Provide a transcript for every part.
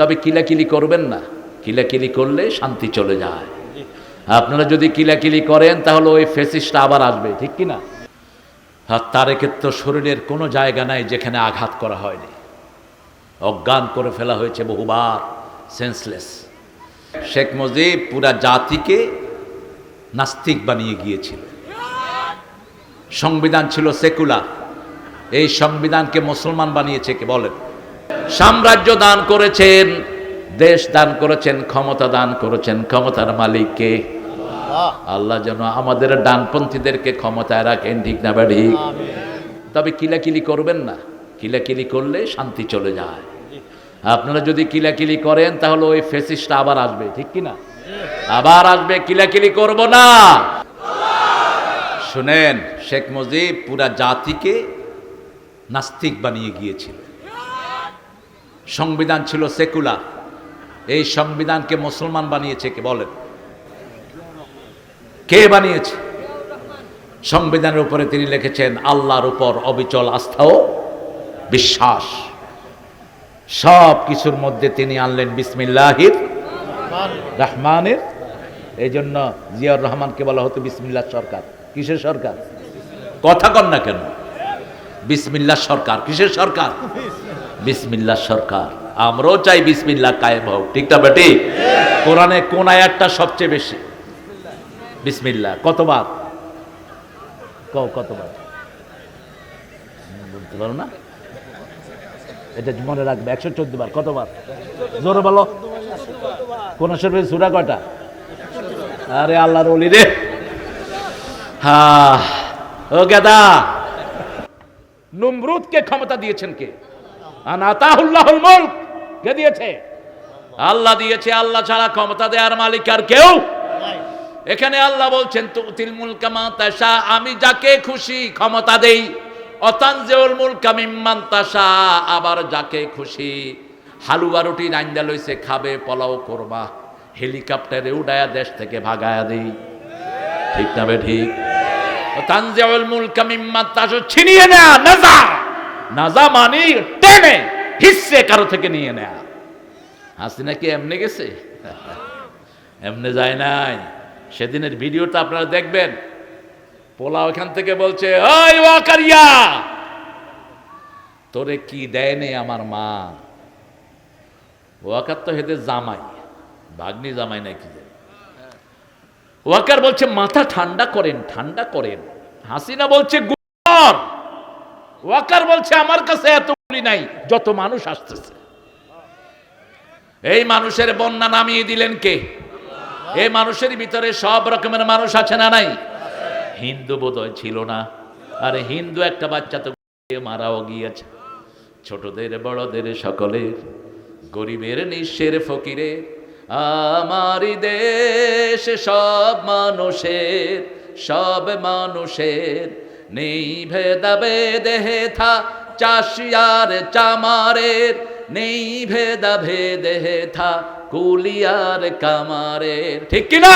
তবে কিলাকিলি করবেন না, কিলাকিলি করলে শান্তি চলে যায়। আপনারা যদি কিলাকিলি করেন তাহলে ওই ফেসিসটা আবার আসবে, ঠিক কি না? আর তারেকের তো শরীরের কোনো জায়গা নাই যেখানে আঘাত করা হয়নি, অজ্ঞান করে ফেলা হয়েছে বহুবার, সেন্সলেস। শেখ মুজিব পুরা জাতিকে নাস্তিক বানিয়ে গিয়েছিল। সংবিধান ছিল সেকুলার, এই সংবিধানকে মুসলমান বানিয়েছে কে বলেন? সাম্রাজ্য দান করেছেন, দেশ দান করেছেন, ক্ষমতা দান করেছেন, ক্ষমতার মালিককে আল্লাহ। যেন আমাদের ডানপন্থীদেরকে ক্ষমতায় রাখেন, ঠিক না বাড়ি? তবে কিলাকিলি করবেন না, কিলাকিলি করলে শান্তি চলে যায়। আপনারা যদি কিলাকিলি করেন তাহলে ওই ফেসিসটা আবার আসবে, ঠিক কি না? আবার আসবে, কিলাকিলি করব না। শুনেন, শেখ মুজিব পুরা জাতিকে নাস্তিক বানিয়ে গিয়েছিল। সংবিধান ছিল সেকুলার, এই সংবিধানকে মুসলমান বানিয়েছে কে বলেন? কে বানিয়েছে? সংবিধানের উপরে তিনি লিখেছেন আল্লাহর উপর অবিচল আস্থা ও বিশ্বাস। সব কিছুর মধ্যে তিনি আনলেন বিসমিল্লাহির রহমানের। এই জন্য জিয়াউর রহমানকে বলা হতো বিসমিল্লাহ সরকার। কিসের সরকার? কথা কন না কেন? বিসমিল্লাহ সরকার। কিসের সরকার? বিসমিল্লাহ সরকার। আমরাও চাই বিসমিল্লাহ কায়েম হোক, ঠিক না বেটি? কোরআনে কোন আয়াতটা সবচেয়ে বেশি? বিসমিল্লাহ। কতবার? কতবার বলতে পারো না? এটা মনে রাখবে, 114 বার। কতবার? জোরে বলো। কোন শরীফের সূরা কয়টা? আরে আল্লাহর ওলি রে। হ্যাঁ, ও গাদা, নমরুদকে ক্ষমতা দিয়েছেন কে? আনাতাহুল্লাহুল মুলক। কে দিয়েছে? আল্লাহ দিয়েছে। আল্লাহ ছাড়া ক্ষমতা দেওয়ার মালিক আর কেউ নাই। এখানে আল্লাহ বলছেন তুতিল মুলকা মা তাশা, আমি যাকে খুশি ক্ষমতা দেই। অতানজিউল মুলকা মিম্মান তাশা, আবার যাকে খুশি হালুয়া রুটি রাইন্দা লইছে খাবে, পোলাও করবা, হেলিকপ্টারে উড়ায়া দেশ থেকে ভাগায়া দেই, ঠিক না বে ঠিক? অতানজিউল মুলকা মিম্মান তাশা, ছিনিয়ে নেয়া। নাজা, নাজা মানে টেনে হিস্সে কারো থেকে নিয়ে নেয়া। হাসিনা কি এমনি গেছে? এমনি যায় নাই। সেদিনের ভিডিওটা আপনারা দেখবেন, পোলা ওখান থেকে বলছে, ওই ওয়াকারিয়া, তোরে কি দেয়নি আমার মা? ওয়াকার তো হেদের জামাই, ভাগ্নি জামাই নাকি। ওয়াকার বলছে মাথা ঠান্ডা করেন, ঠান্ডা করেন। হাসিনা বলছে গুর। ওয়াকার বলছে আমার কাছে এত গুলি নাই যত মানুষ আসতেছে। এই মানুষের বন্যা নামিয়ে দিলেন কে? এই মানুষের ভিতরে সব রকমের মানুষ আছে না নাই? হিন্দু বোধহয় ছিল না। আরে হিন্দু একটা বাচ্চা তো মারাও গিয়েছে। ছোটদের বড়দের সকলের, গরিবের নিঃস্বের ফকিরের, আমারই দেশ সব মানুষের, সব মানুষের, নেই ভেদাভেদ হেথা চাষিয়ার চামারের, নেই ভেদাভেদ হেথা কুলিয়ার কামারের, ঠিক কিনা?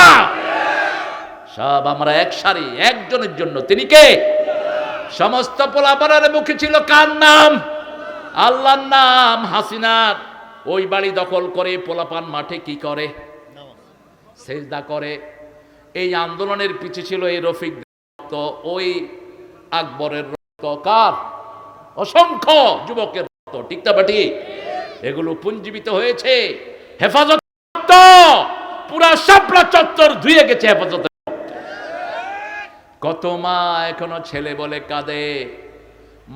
সব আমরা এক সারি, একজনের জন্য। তিনি কে? সমস্ত পোলাপাড়ার মুখে ছিল কার নাম? আল্লাহর নাম। হাসিনার ওই বাড়ি দখল করে পোলাপান মাঠে কি করে? সেজদা করে। এই আন্দোলনের পিছে ছিল এই রফিক রক্ত, ওই আকবরের রক্ত, কার? অসংখ্য যুবকের রক্ত, ঠিক না বেটি? এগুলো পুঞ্জীবিত হয়েছে। হেফাজত পুরা শাপলা চত্বর ধুয়ে গেছে হেফাজত। কত মা এখনো ছেলে বলে কাঁদে,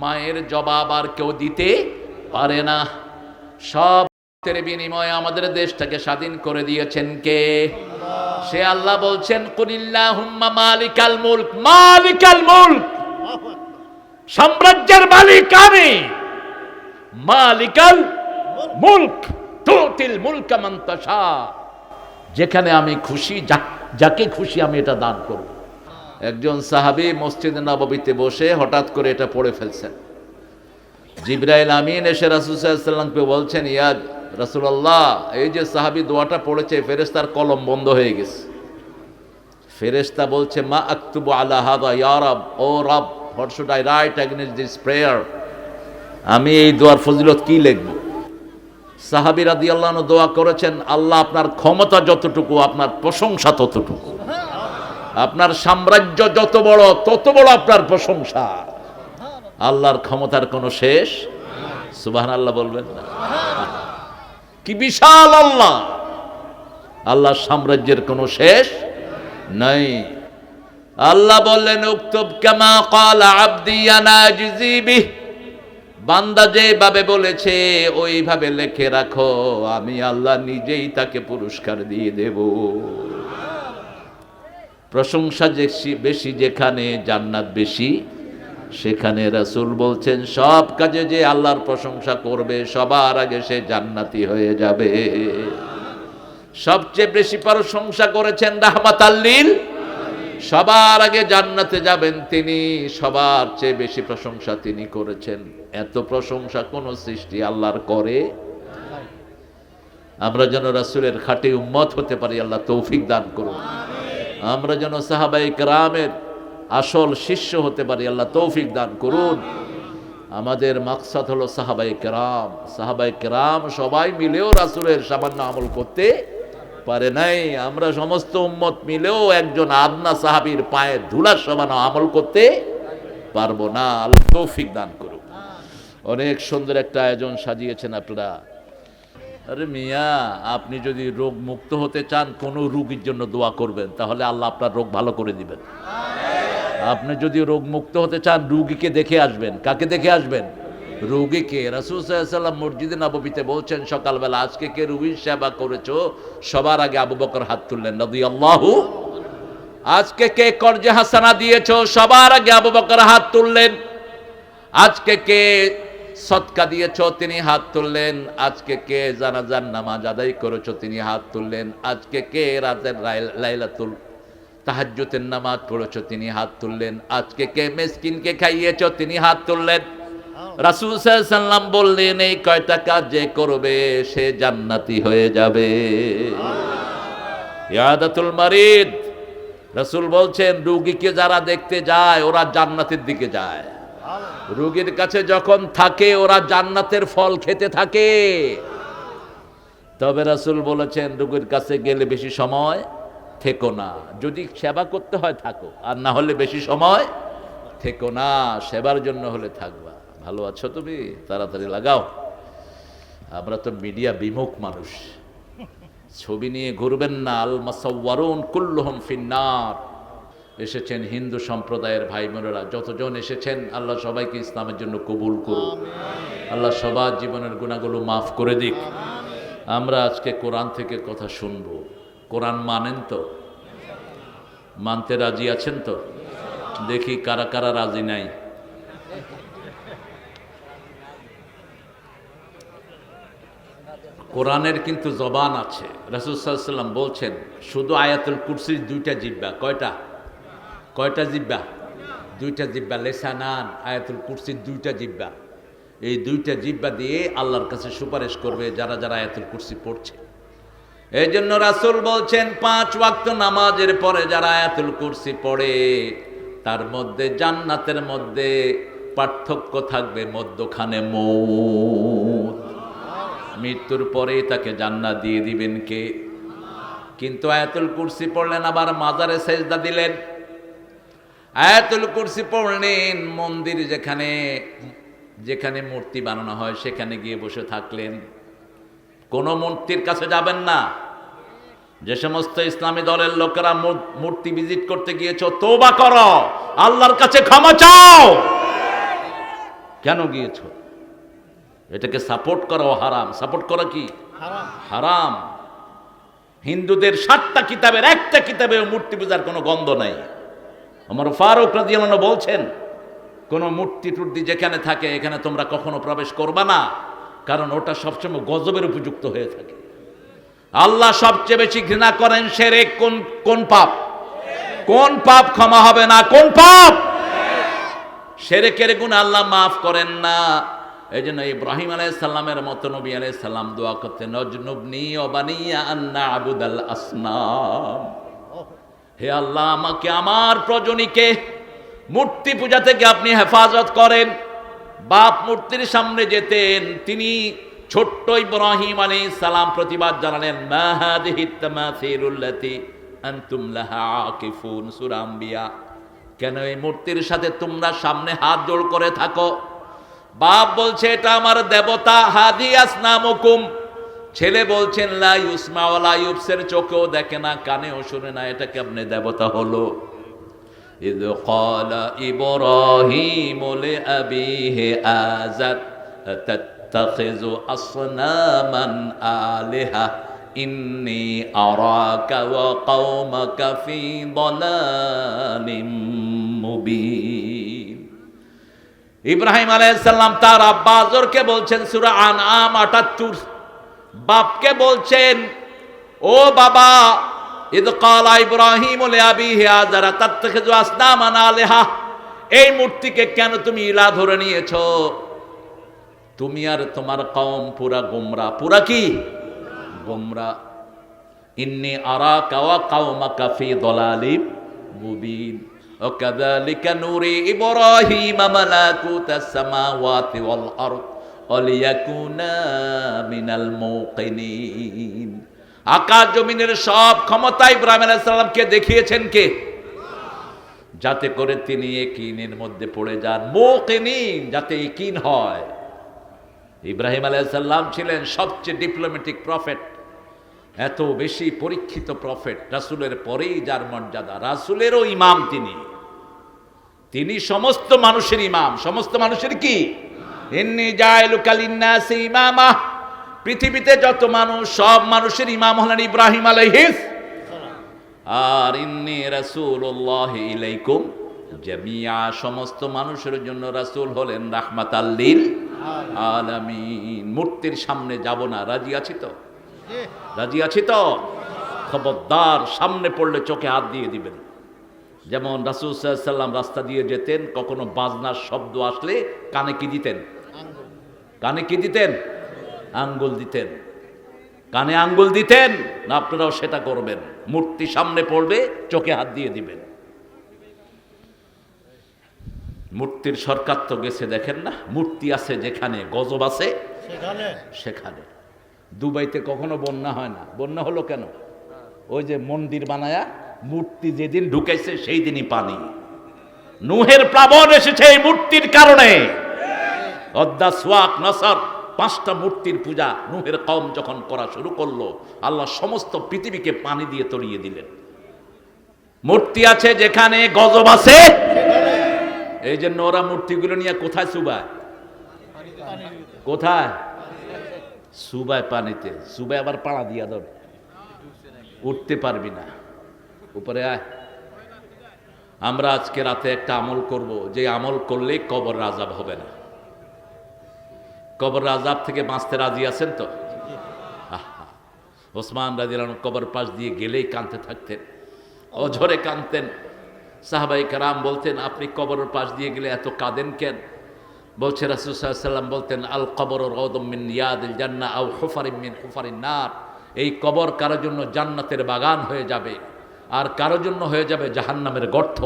মায়ের জবাব আর কেউ দিতে পারে না। সব বিনিময়ে আমাদের দেশটাকে স্বাধীন করে দিয়েছেন কে? সে আল্লাহ বলছেন কুলিল্লাহুম্মা মালিকাল মুলক, মালিকাল মুলক, সাম্রাজ্যের মালিক আমি। মালিকাল মুলক তুতিল মুলকা মান তাশা, যেখানে আমি খুশি, যাকে খুশি আমি এটা দান করব। একজন সাহাবী মসজিদে নববীতে বসে হঠাৎ করে এটা পড়ে ফেলছেন। জিবরাইল আমিন এসে রাসূল সাল্লাল্লাহু আলাইহি ওয়াসাল্লামকে বলছেন, ইয়া রাসূলুল্লাহ, এই যে সাহাবী দোয়াটা পড়েছে, ফেরেশতার কলম বন্ধ হয়ে গেছে। ফেরেশতা বলছে, মা আকতুবু আলা হাদা ইয়া রাব, ও রব, what should I right against this prayer? আমি এই দোয়ার ফজিলত কি লিখব? সাহাবী রাদিয়াল্লাহু আনহু দোয়া করেছেন, আল্লাহ আপনার ক্ষমতা যতটুকু আপনার প্রশংসা ততটুকু, আপনার সাম্রাজ্য যত বড় তত বড় আপনার প্রশংসা। আল্লাহর ক্ষমতার কোনো শেষ, সুবহানাল্লাহ বলবেন না? কি বিশাল আল্লাহ! আল্লাহর সাম্রাজ্যের কোনো শেষ নাই। আল্লাহ বললেন, উক্তুব কামা ক্বালা আবদি আনা আজজি বিহ, বান্দা যেভাবে বলেছে ওইভাবে লিখে রাখো, আমি আল্লাহ নিজেই তাকে পুরস্কার দিয়ে দেব। প্রশংসা বেশি যেখানে, জান্নাত বেশি সেখানে। রাসূল বলছেন, সব কাজে যে আল্লাহর প্রশংসা করবে সবার আগে সে জান্নাতি হয়ে যাবে। সবচেয়ে বেশি প্রশংসা করেছেন রাহমাতাল লিল, সবার আগে জান্নাতে যাবেন তিনি, সবার চেয়ে বেশি প্রশংসা তিনি করেছেন। এত প্রশংসা কোন সৃষ্টি আল্লাহর করে? আমরা যেন রাসূলের খাঁটি উম্মত হতে পারি, আল্লাহ তৌফিক দান করুন। আমরা যেন সাহাবায়ে কেরামের আসল শিষ্য হতে পারি, আল্লাহ তৌফিক দান করুন। আমাদের মাকসাদ হলো সাহাবায়ে কেরাম। সাহাবায়ে কেরাম সবাই মিলেও রাসূলের সামান্য আমল করতে পারে নাই। আমরা সমস্ত উম্মত মিলেও একজন আদনা সাহাবীর পায়ে ধুলার সমান আমল করতে পারবো না। আল্লাহ তৌফিক দান করুন। অনেক সুন্দর একটা আয়োজন সাজিয়েছেন আপনারা। আরে মিয়া, আপনি যদি রোগ মুক্ত হতে চান কোন রোগীর জন্য দোয়া করবেন, তাহলে আল্লাহ আপনার রোগ ভালো করে দিবেন। আপনি যদি রোগ মুক্ত হতে চান রোগীকে দেখে আসবেন। কাকে দেখে আসবেন? রোগীকে। রাসূল সাল্লাল্লাহু আলাইহি ওয়াসাল্লাম মসজিদে নববীতে বলছেন, সকালবেলা আজকে কে রোগীর সেবা করেছো? সবার আগে আবু বকর হাত তুললেন রাদিয়াল্লাহু। আজকে কে কর্জে হাসানা দিয়েছো? সবার আগে আবু বকর হাত তুললেন। আজকে কে সদকা দিয়েছো? তিনি হাত তুললেন। আজকে কে জানাজার নামাজ আদায় করেছো? তিনি হাত তুললেন। আজকে কে রাতের লাইলাতুল তাহাজ্জুদের নামাজ পড়েছো? তিনি হাত তুললেন। আজকে কে মিসকিনকে খাইয়েছো? তিনি হাত তুললেন। রাসূল সাল্লাল্লাহু আলাইহি ওয়াসাল্লাম বললেন, এই কয়টা কাজ যে করবে সে জান্নাতি হয়ে যাবে। ইয়াদাতুল মারিদ, রাসূল বলছেন রোগীকে যারা দেখতে যায় ওরা জান্নাতের দিকে যায়। রোগীর কাছে যখন থাকে ওরা জান্নাতের ফল খেতে থাকে। তবে রাসূল বলেছেন রোগীর কাছে গেলে বেশি সময় থেকো না। যদি সেবা করতে হয় থাকো, আর না হলে বেশি সময় থেকো না। সেবার জন্য হলে থাকবা। ভালো আছো তুমি? তাড়াতাড়ি লাগাও। আমরা তো মিডিয়া বিমুখ মানুষ, ছবি নিয়ে ঘুরবেন না। আল মাসাওয়ারুন কুল্লুহুম ফিন্নার। এসেছেন হিন্দু সম্প্রদায়ের ভাই বোনেরা, যতজন এসেছেন আল্লাহ সবাইকে ইসলামের জন্য কবুল করুন। আল্লাহ সবার জীবনের গুনাহগুলো মাফ করে দিক। আমরা আজকে কোরআন থেকে কথা শুনবো। কোরআন মানেন তো? মানতে রাজি আছেন তো? দেখি কারা কারা রাজি নাই। কোরআনের কিন্তু জবান আছে। রাসূল সাল্লাল্লাহু আলাইহি ওয়াসাল্লাম বলছেন শুধু আয়াতুল কুরসির দুইটা জিহ্বা। কয়টা? কয়টা জিহ্বা? দুইটা জিহ্বা। লেসানান, আয়াতুল কুরসির দুইটা জিহ্বা। এই দুইটা জিহ্বা দিয়ে আল্লাহর কাছে সুপারিশ করবে যারা যারা আয়াতুল কুরসি পড়ছে। এই জন্য রাসূল বলছেন 5 ওয়াক্ত নামাজের পরে যারা আয়াতুল কুরসি পড়ে তার মধ্যে জান্নাতের মধ্যে পার্থক্য থাকবে, মধ্যখানে মউত। মৃত্যুর পরে তাকে জান্নাত দিয়ে দিবেন কে? কিন্তু আয়াতুল কুরসি পড়লেন আবার মাজারে সেজদা দিলেন। আয়াতুল কুরসি পড়লেন মন্দির যেখানে যেখানে মূর্তি বানানো হয় সেখানে গিয়ে বসে থাকলেন। কোন মূর্তির কাছে যাবেন না। যে সমস্ত ইসলামী দলের লোকেরা মূর্তি ভিজিট করতে গিয়েছো, তওবা করো, আল্লাহর কাছে ক্ষমা চাও। কেন গিয়েছো? এটাকে সাপোর্ট করাও হারাম। সাপোর্ট করা কি হারাম। হিন্দুদের 7টা কিতাবের একটা কিতাবে মূর্তি পূজার কোনো গন্ধ নাই। ওমর ফারুক রাদিয়াল্লাহু আনহু বলছেন কোন মূর্তি টুর্তি যেখানে থাকে এখানে তোমরা কখনো প্রবেশ করবা না, কারণ ওটা সবসময় গজবের উপযুক্ত হয়ে থাকে। আল্লাহ সবচেয়ে বেশি ঘৃণা করেন শিরক। কোন পাপ? কোন পাপ ক্ষমা হবে না? কোন পাপ? শিরকের গুনাহ আল্লাহ মাফ করেন না। এই জন্য ইব্রাহিম আলাইহিস সালামের মতো নবী আলাইহিস সালাম দোয়া করতেন, নজনুবনি ওয়া বানিয়া আন না'বুদাল আসনাম। হে আল্লাহ, আমাকে আমার প্রজনীকে মূর্তি পূজা থেকে আপনি হেফাজত করেন। বাপ মূর্তির সামনে যেতেন, তিনি ছোট্ট ইব্রাহিম আলাইহিস সালাম প্রতিবাদ জানালেন, মা হাদিহিত তামাসিলুল্লাতি আনতুম লাহা আকিফুন, সূরা আম্বিয়া। কেন এই মূর্তির সাথে তোমরা সামনে হাত জোড় করে থাকো? বাপ বলছে এটা আমার দেবতা, হাদি আসনামুকুম। ছেলে বলছেন লা ইউসমা ওয়ালা ইউবসির, চোখেও দেখে না কানেও শুনে না, এটা কেমনে দেবতা হলো? ইয ক্বালা ইব্রাহিমু লিআবিহি আযার আতাত্তাখিযু আসনামান আলিহা ইন্নী আরাকা ওয়া কওমাকা ফি দালালিম মুবিন। ইব্রাহিম আলাইহিস সালাম তার আব্বা আজরকে বলছেন, সূরা আনআম ৭৮। বাপকে বলছেন, ও বাবা, ইদ ক্বালা ইব্রাহিমু লিআবিহি আযার আতাত্তাখিযু আসনামান আলিহা, এই মূর্তিকে কেন তুমি ইলা ধরে নিয়েছো? তুমি আর তোমার কওম পুরা গোমরা। পুরা কি? গোমরা। ইন্নী আরাকা ওয়া কওমাকা ফি দালালিম মুবিন। وكذلك نري إبراهيم ملكوت السماوات والأرض وليكونا من الموقنين। আকাশ জমিনের সব ক্ষমতা ইব্রাহিম আলাইহিস সালামকে দেখিয়েছেন কে? যাতে করে তিনি ইয়াকিনের মধ্যে পড়ে যান, মুকিনিন, যাতে ইয়াকিন হয়। ইব্রাহিম আলাইহিস সালাম ছিলেন সবচেয়ে ডিপ্লোম্যাটিক প্রফেট, এত বেশি পরীক্ষিত প্রফেট, রাসূলের পরেই যার মর্যাদা। রাসূলেরও ইমাম তিনি সমস্ত মানুষের ইমাম। সমস্ত মানুষের কি? ইন্নী জাইলুকা লিন্নাসি ইমামা। পৃথিবীতে যত মানুষ, সব মানুষের ইমাম হলেন ইব্রাহিম আলাইহিস সালাম। আর ইন্নী রাসূলুল্লাহি ইলাইকুম জামিআ, সমস্ত মানুষের জন্য রাসূল হলেন রাহমাতাল লিল আলামিন। মূর্তির সামনে যাব না, রাজি আছি তো? রাজি আছি তো? খবরদার, সামনে পড়লে চোখে হাত দিয়ে দিবেন। যেমন রাসূল সাল্লাল্লাহু আলাইহি ওয়াসাল্লাম রাস্তা দিয়ে যেতেন, কখনো বাজনার শব্দ আসলে কানে কি দিতেন? কানে কি দিতেন? আঙ্গুল দিতেন। কানে আঙ্গুল দিতেন না? আপনারাও সেটা করবেন। মূর্তি সামনে পড়বে, চোখে হাত দিয়ে দিবেন। মূর্তির সরকার তো গেছে, দেখেন না? মূর্তি আছে যেখানে, গজব আছে সেখানে। দুবাইতে কখনো বন্যা হয় না। বন্যা হলো কেন? ওই যে মন্দির বানায়া মূর্তি যেদিন ঢুকাইছে সেই দিনই পানি। নূহের প্লাবন এসেছে এই মূর্তির কারণে। অদ্দা, সোয়াক, নাসর, 5টা মূর্তির পূজা নূহের কওম যখন করা শুরু করলো, আল্লাহ সমস্ত পৃথিবীকে পানি দিয়ে তলিয়ে দিলেন। মূর্তি আছে যেখানে, গজব আছে। এই জন্য ওরা মূর্তিগুলো নিয়ে কোথায় চুবায়? কোথায় চুবায়? পানিতে চুবায়, আবার পাড়া দিয়া ধর, উঠতে পারবি না, উপরে আয়। আমরা আজকে রাতে একটা আমল করব, যে আমল করলে কবর আযাব হবে না। কবর আযাব থেকে বাঁচতে রাজি আছেন তো? ওসমান রাদিয়াল্লাহু আনহু কবর পাশ দিয়ে গেলেই কাঁদতে থাকতেন, অঝরে কাঁদতেন। সাহাবায়ে কেরাম বলতেন, আপনি কবরের পাশ দিয়ে গেলে এত কাঁদেন কেন? বলছে রাসূল সাল্লাল্লাহু আলাইহি ওয়াসাল্লাম বলতেন, আল কবর রাউদুম মিন রিয়াদিল জান্নাহ আও হুফারিম মিন হুফারিন নার। এই কবর কারোর জন্য জান্নাতের বাগান হয়ে যাবে, আর কারোর জন্য হয়ে যাবে জাহান্নামের গর্ত।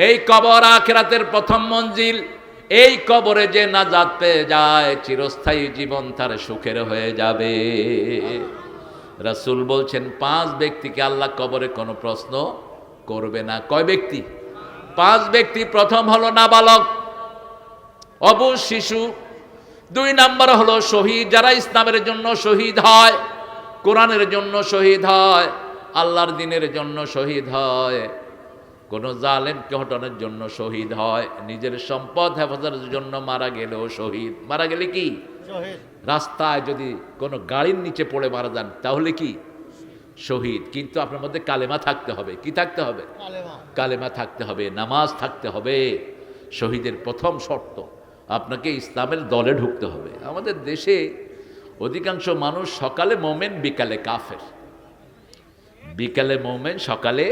এই কবর আখিরাতের প্রথম মঞ্জিল। এই কবরে যে নাজাত পেয়ে যায়, চিরস্থায়ী জীবন তার সুখের হয়ে যাবে। রাসূল বলছেন, 5 ব্যক্তিকে আল্লাহ কবরে কোনো প্রশ্ন করবে না। কয় ব্যক্তি? 5 ব্যক্তি। প্রথম হলো নাবালক, অবুঝ শিশু। 2 নম্বর হলো শহীদ, যারা ইসলামের জন্য শহীদ হয়, কোরআনের জন্য শহীদ হয়, আল্লাহর দ্বীনের জন্য শহীদ হয়, কোন জালেমকে হটানোর জন্য শহীদ হয়, নিজের সম্পদ হেফাজতের জন্য মারা গেলেও শহীদ। মারা গেলে কি? শহীদ। রাস্তায় যদি কোনো গাড়ির নিচে পড়ে মারা যান তাহলে কি? শহীদ। কিন্তু আপনার মধ্যে কালেমা থাকতে হবে। কি থাকতে হবে? কালেমা থাকতে হবে, নামাজ থাকতে হবে। শহীদের প্রথম শর্ত, আপনাকে ইসলামের দলে ঢুকতে হবে। আমাদের দেশে অধিকাংশ মানুষ সকালে মোমেন, বিকালে কাফের। বিকালে মোমেন, সকালে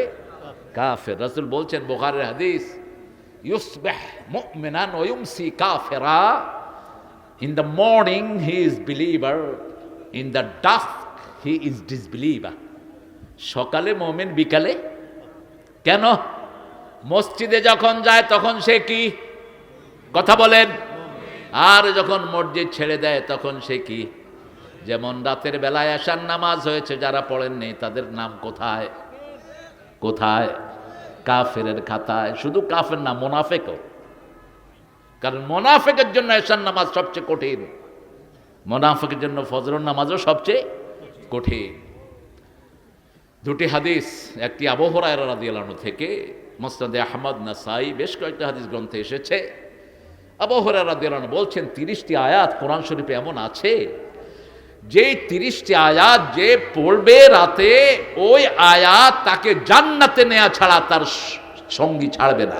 কাফের। রাসূল বলছেন, বুখারীর হাদিস, ইউসবিহ মুমিনান ওয়া ইউমসি কাফিরা। In the morning he is believer, in the dusk he is disbeliever. সকালে মোমেন, বিকালে। কেন? মসজিদে যখন যায় তখন সে কি? কথা বলেন। আর যখন মসজিদ ছেড়ে দেয় তখন সে কি, যেমন রাতের বেলায় আশার নামাজ হয়েছে, যারা পড়েননি তাদের নাম কোথায়? কোথায়? কাফেরের খাতায়। শুধু কাফের না, মুনাফিকও। কারণ মুনাফিকের জন্য আশার নামাজ সবচেয়ে কঠিন, মুনাফিকের জন্য ফজরের নামাজও সবচেয়ে কঠিন। দুটি হাদিস, একটি আবু হুরায়রা রাদিয়াল্লাহু আনহু থেকে, মুসনাদে আহমদ, নাসাই, বেশ কয়েকটা হাদিস গ্রন্থে এসেছে। আবু হুরায়রা রাদিয়াল্লাহু আনহু বলছেন 30টি আয়াত কোরআন শরীফে এমন আছে, যেই 30টি আয়াত যে পড়বে রাতে, ওই আয়াত তাকে জান্নাতে নেওয়া ছাড়া তার সঙ্গী ছাড়বে না।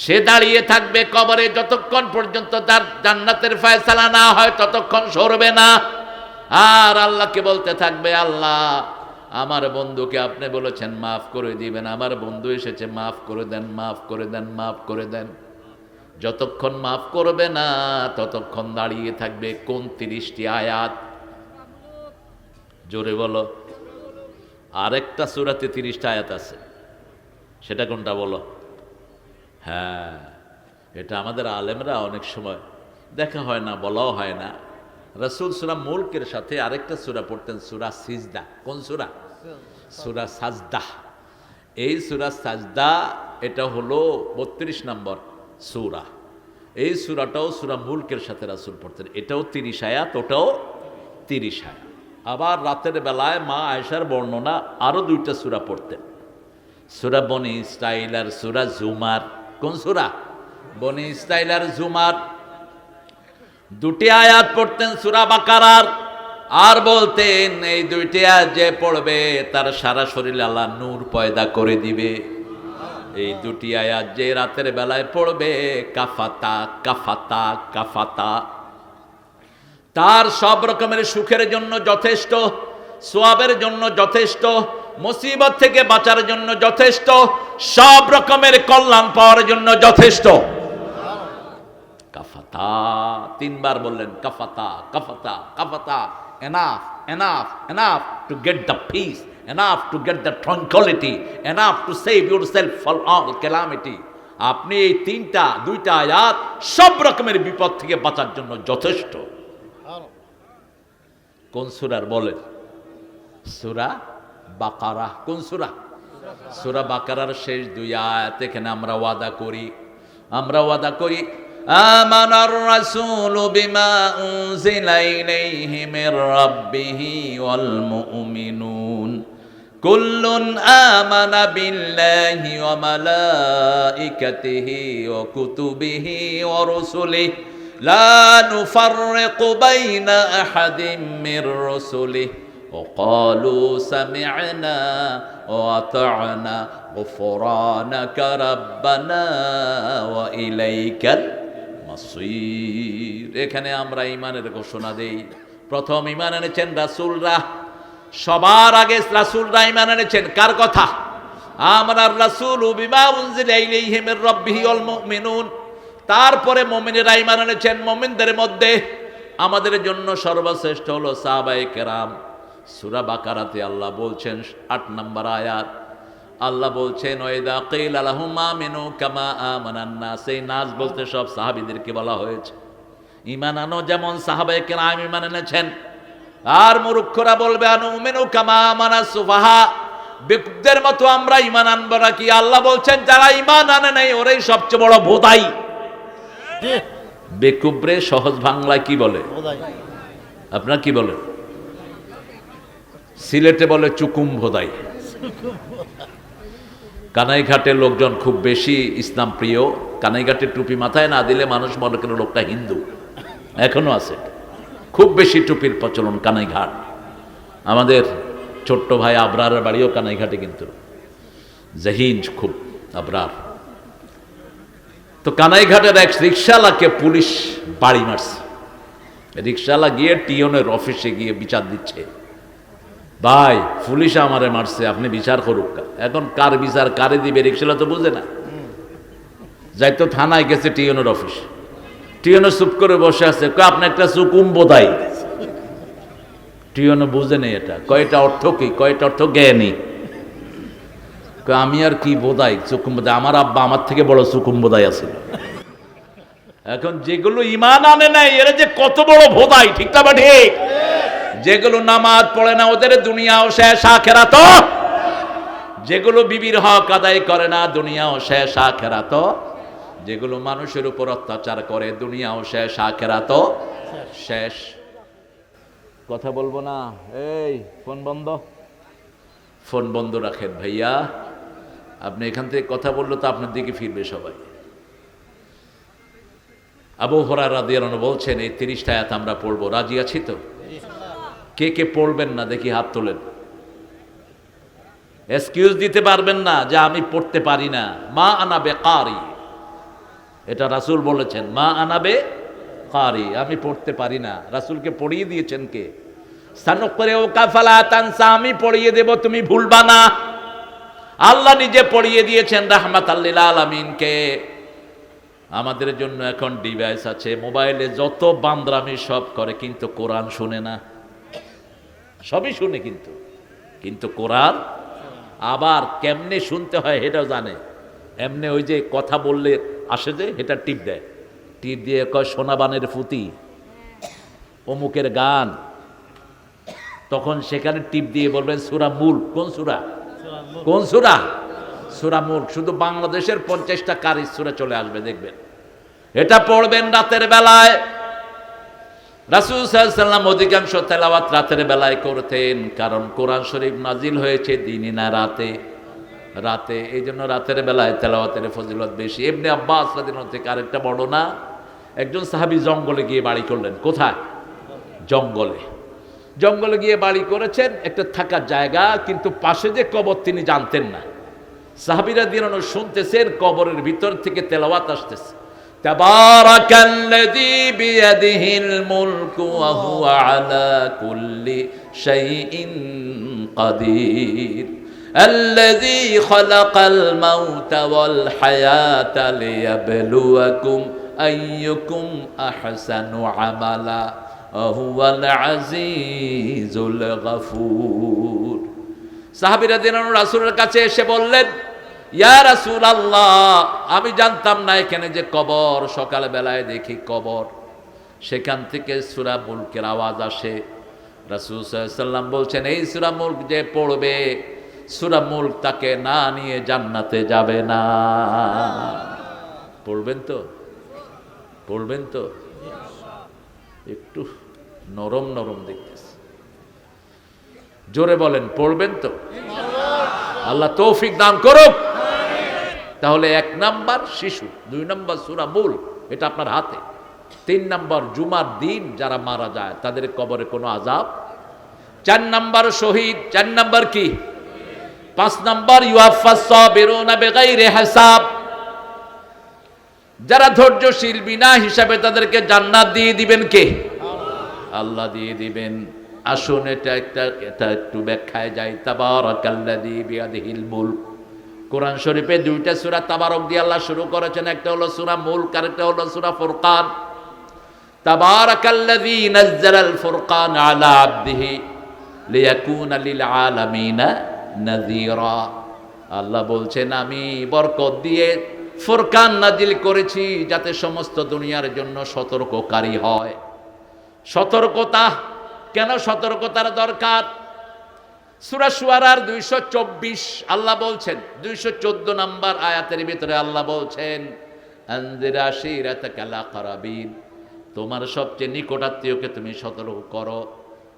সে দাঁড়িয়ে থাকবে কবরে যতক্ষণ পর্যন্ত তার জান্নাতের ফয়সালা না হয়, ততক্ষণ সরবে না। আর আল্লাহকে বলতে থাকবে, আল্লাহ আমার বন্ধুকে আপনি বলেছেন মাফ করে দিবেন, আমার বন্ধু এসেছে, মাফ করে দেন, মাফ করে দেন, মাফ করে দেন। যতক্ষণ মাফ করবে না ততক্ষণ দাঁড়িয়ে থাকবে। কোন 30টি আয়াত? জোরে বলো। আরেকটা সূরাতে 30টা আয়াত আছে, সেটা কোনটা বলো? হ্যাঁ, এটা আমাদের আলেমরা অনেক সময় দেখা হয় না, বলাও হয় না। রাসূল সূরা মুলকের সাথে আরেকটা সূরা পড়তেন, সূরা সিজদা। কোন সূরা? সূরা সাজদা। এই সূরা সাজদা, এটা হলো 32 নম্বর সূরা। এই সূরাটাও সূরা মুলকের সাথে রাসূল পড়তেন। এটাও 30 আয়াত, ওটাও 30 আয়াত। আবার রাতের বেলায় মা আয়েশার বর্ণনা আরো 2টা সূরা পড়তেন, সূরা বনি ইসরাঈল আর সূরা জুমার। কোন সূরা? বনি ইসরাঈল আর জুমার। 2টি আয়াত পড়তেন সূরা বাকারার, আর বলতেন এই 2টি আয়াত যে পড়বে তার সারা শরীরে আল্লাহ নূর পয়দা করে দিবে। এই 2টি আয়াত যে রাতের বেলায় পড়বে, কাফাতা কাফাতা কাফাতা, তার সব রকমের সুখের জন্য যথেষ্ট, সোয়াবের জন্য যথেষ্ট, মুসিবত থেকে বাঁচার জন্য যথেষ্ট, সব রকমের কল্যাণ পাওয়ার জন্য যথেষ্ট। কাফাতা 3 বার বললেন, কাফাতা কাফাতা কাফাতা। Enough enough enough to get the peace, enough to get the tranquility, enough to save yourself from all calamity. আপনি এই 2টা আয়াত সব রকমের বিপদ থেকে বাঁচার জন্য যথেষ্ট। কোন সূরার বলেন? সূরা বাকারা। কোন সূরা? সূরা বাকারার শেষ 2 আয়াত। এখানে আমরা ওয়াদা করি আমানার রাসূলু বিমা উনজিলা ইলাইহি মির রাব্বিহি ওয়াল মুমিনুন কুল্লুন আমানা বিল্লাহি ওয়া মালাইকাতিহি ওয়া কুতুবিহি ওয়া রুসুলিহি লা নুফাররিকু বাইনা আহাদিম মির রুসুলিহি ওয়া ক্বালু সামি'না ওয়া আতা'না গুফরানাকা রাব্বানা ওয়া ইলাইকাল মাসীর। এখানে আমরা ঈমানের ঘোষণা দেই। প্রথম ঈমান এনেছেন রাসূলরা, সবার আগে রাসূলরা ঈমান এনেছেন। কার কথা? আমানার রাসূলু বিমা উনজিলা ইলাইহি মির রাব্বিহি ওয়াল মুমিনুন। তারপরে মুমিনেরা ঈমান এনেছেন। মুমিনদের মধ্যে আমাদের জন্য সর্বশ্রেষ্ঠ হলো সাহাবায়ে কেরাম। সূরা বাকারাতে আল্লাহ বলছেন 8 নম্বর আয়াত, আল্লাহ বলছেন ওয়াইদা কিলা লাহুম আমিনু কামা আমানান নাস। এই নাস বলতে সব সাহাবীদেরকে বলা হয়েছে। ঈমান আনো যেমন সাহাবায়ে কেরাম ঈমান এনেছেন। আর মূর্খরা বলবে আনুমিনু কামা আমানাস সুফাহা, বেকুবদের মতো আমরা ঈমান আনবো নাকি? আল্লাহ বলছেন যারা ঈমান আনে নাই ওরাই সবচেয়ে বড় ভোদাই। বেকুবরে সহজ বাংলায় কি বলে? আপনারা কি বলেন? সিলেটে বলে চুকুম ভোদাই। কানাইঘাটের লোকজন খুব বেশি ইসলাম প্রিয়। কানাইঘাটের টুপি মাথায় না দিলে মানুষ মনে করে লোকটা হিন্দু। এখনো আছে, খুব বেশি টুপির প্রচলন কানাইঘাট। আমাদের ছোট্ট ভাই আবরারের বাড়িও কানাইঘাটে, কিন্তু জাহিন খুব আবরার। তো কানাইঘাটের এক রিক্সাওয়ালাকে পুলিশ বাড়ি মারছে। রিক্সাওয়ালা গিয়ে টিওনের অফিসে গিয়ে বিচার দিচ্ছে, ভাই পুলিশ আমারে মারছে, আপনি বিচার করুক। এখন কার বিচার কারে দিবে রিক্সাওয়ালা তো বুঝে না। যাই তো থানায় গেছে টিওনের অফিস, টিওনো চুপ করে বসে আছে। আপনি একটা চুকুম বোধাই। টিওনো বুঝে নেই এটা, কয়টা অর্থ কি, কয়টা অর্থ জ্ঞানী। আমি আর কি বোধাই, চুকুম বোধাই। আমার আব্বা আমার থেকে বড় চুকুম বোধাই আছে। এখন যেগুলো ঈমান আনে নাই এরা যে কত বড় ভোদাই, ঠিক না বা ঠিক? যেগুলো নামাজ পড়ে না ওদের দুনিয়াও শেষ আখিরাতও, যেগুলো বিবির হক আদায় করে না দুনিয়াও শেষ আখিরাতও, যেগুলো মানুষের উপর অত্যাচার করে দুনিয়াও শেষ আখিরাতও শেষ। কথা বলবো না, এই ফোন বন্ধ, ফোন বন্ধ রাখেন ভাইয়া। আপনি এখান থেকে কথা বললে তো আপনার দিকে ফিরবে সবাই। আবু হুরায়রা রাদিয়াল্লাহু আনহু বলছেন এই 30টা আয়াত আমরা পড়বো, রাজি আছি তো? কে কে পড়বেন না দেখি হাত তোলেন। এক্সকিউজ দিতে পারবেন না যে আমি পড়তে পারি না। মা আনা বেকারি, এটা রাসূল বলেছেন, মা আনা বেকারি, আমি পড়তে পারি না। রাসূলকে পড়িয়ে দিয়েছেন কে? সানুকরিউকা ফালা তানসা, আমি পড়িয়ে দেব তুমি ভুলবা না। আল্লাহ নিজে পড়িয়ে দিয়েছেন রাহমাতাল লিল আলামিনকে। আমাদের জন্য এখন ডিভাইস আছে, মোবাইলে যত বান্দরামি সব করে, কিন্তু কোরআন শুনে না। সবই শুনে কিন্তু কোরআন আবার কেমনে শুনতে হয় এটাও জানে। এমনি ওই যে কথা বললে আসে যে এটা টিপ দেয়, টিপ দিয়ে কয় সোনাবানের ফুতি, অমুকের গান, তখন সেখানে টিপ দিয়ে বলবেন সূরা মুলক। কোন সূরা? কোন সূরা? সূরা মুলক। শুধু বাংলাদেশের 50টা কারি সূরা চলে আসবে, দেখবেন। এটা পড়বেন রাতের বেলায়। রাসূল সাল্লাল্লাহু আলাইহি ওয়াসাল্লাম অধিকাংশ তেলাওয়াত রাতের বেলায় করতেন, কারণ কোরআন শরীফ নাজিল হয়েছে দিনে না রাতে। রাতে, এই জন্য রাতের বেলায় তেলাওয়াতের ফজিলত বেশি। ইবনে আব্বাস রাদিয়াল্লাহু আনহু থেকে আরেকটা বর্ণনা, একজন সাহাবী জঙ্গলে গিয়ে বাড়ি করলেন। কোথায়? জঙ্গলে। জঙ্গলে গিয়ে বাড়ি করেছেন, একটা থাকার জায়গা, কিন্তু পাশে যে কবর তিনি জানতেন না। সাহাবীরা রাদিয়াল্লাহু আনহু শুনতেছেন কবরের ভিতর থেকে তেলাওয়াত আসতেছে, তাবারাকাল্লাযী বিয়াদিহিল মুলকু ওয়া হুয়া আলা কুল্লি শাইইন কাদির আল্লাযী খালাকাল মাউতা ওয়াল হায়াতা লিয়াবলুয়াকুম আইয়ুকুম আহসানু আমালা ওয়া হুয়াল আজিজুল গফুর। সাহাবীরা রাদিয়াল্লাহু রাসূলের কাছে এসে বললেন, ইয়া রাসূলুল্লাহ, আমি জানতাম না এখানে যে কবর, সকাল বেলায় দেখি কবর, সেখান থেকে সূরা মুলকের আওয়াজ আসে। রাসূল সাল্লাল্লাহু আলাইহি ওয়াসাল্লাম বলছেন, এই সূরা মুলক যে পড়বে, সূরা মুলক তাকে না নিয়ে জান্নাতে যাবে না। পড়বেন তো? পড়বেন তো? একটু নরম নরম দেখতেছি, জোরে বলেন, পড়বেন তো? আল্লাহ তৌফিক দান করুক। তাহলে 1 নাম্বার শিশু, 2 নাম্বার সূরা মুলক, এটা আপনার হাতে। 3 নাম্বার জুমার দিন যারা মারা যায় তাদের কবরে কোনো আযাব। 4 নাম্বার শহীদ। 4 নাম্বার কি? 5 নাম্বার ইউয়াফাস সাবিরুনা বিগাইরি হিসাব, যারা ধৈর্যশীল বিনা হিসাবে তাদেরকে জান্নাত দিয়ে দিবেন কে? আল্লাহ দিয়ে দিবেন। আসুন এটা একটু ব্যাখ্যায় যাই। তাবারাকাল্লাযী বিয়াদিহিল মুলক, কোরআন শরীফে 2টা সূরা তাবারক দিয়ে আল্লাহ শুরু করেছেন, একটা হলো সূরা মুলক আর একটা হলো সূরা ফুরকান। তাবারাকাল্লাযী নাযালাল ফুরকান আলা আবদিহি লিয়াকুনা লিল আলামিনা নাযীরা। আল্লাহ বলছেন আমি বরকত দিয়ে ফুরকান নাজিল করেছি যাতে সমস্ত দুনিয়ার জন্য সতর্ককারী হয়। সতর্কতা কেন? সতর্কতার দরকার। সূরা শুআরার 224 আল্লাহ বলছেন, 214 নম্বর আয়াতের ভিতরে আল্লাহ বলছেন, আনজির আশীরাতাকাল আকরাবিন, তোমার সবচেয়ে নিকটাত্মীয়কে তুমি সতর্ক করো।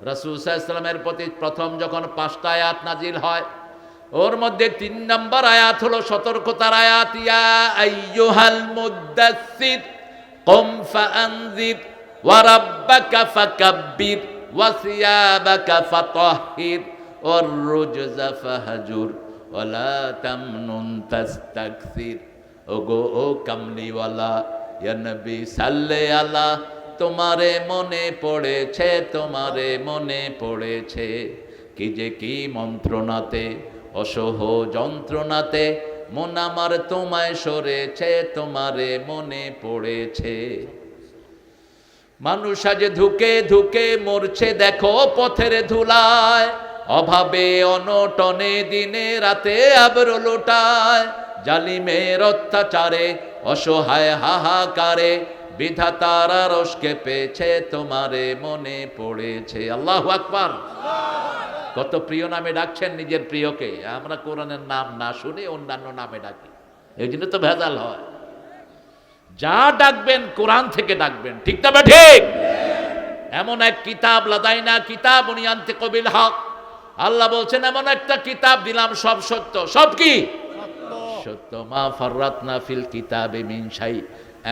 রাসূল সাল্লাল্লাহু আলাইহি ওয়াসাল্লামের প্রতি প্রথম যখন 5টা আয়াত নাজিল হয়, ওর মধ্যে 3 নম্বর আয়াত হলো সতর্কতার আয়াত। ইয়া আইয়ুহাল মুদ্দাসসির কুম ফাআনজির ওয়া রাব্বাকা ফাকাব্বির ওয়া সিয়াবাকা ফাতাহহির ওয়ার রুজজা ফাহজুর ওয়া লা তামনুন তাস্তাকসির। ওগো ও কামলিওয়ালা, ইয়া নবী সাল্লে আলা, তোমারে মনে পড়েছে, তোমারে মনে পড়েছে কি যে কি মন্ত্রণাতে, অসহ যন্ত্রণাতে মন আমার তোমায় সরেছে, তোমারে মনে পড়েছে। মানুষ আজ ধুকে ধুকে মরছে দেখো পথের ধুলায়, অভাবে অনটনে দিনে রাতে আবরো লোটায়, জালিমের অত্যাচারে অসহায় হাহাকারে বিধাতার আরশকে পেয়েছে, তোমারে মনে পড়েছে। আল্লাহু আকবার। কত প্রিয় নামে ডাকছেন নিজের প্রিয়কে। আমরা কোরআনের নাম না শুনে অন্যান্য নামে ডাকি, এই জন্য তো ভেজাল হয়। যা ডাকবেন কোরআন থেকে ডাকবেন, ঠিক না ঠিক? এমন এক কিতাব, লাদাইনা কিতাবুন ইয়ানতিকু বিল হক, আল্লাহ বলছেন এমন একটা কিতাব দিলাম সব সত্য। সব কি সত্য? মা ফাররাতনা ফিল কিতাবে মিন শাই,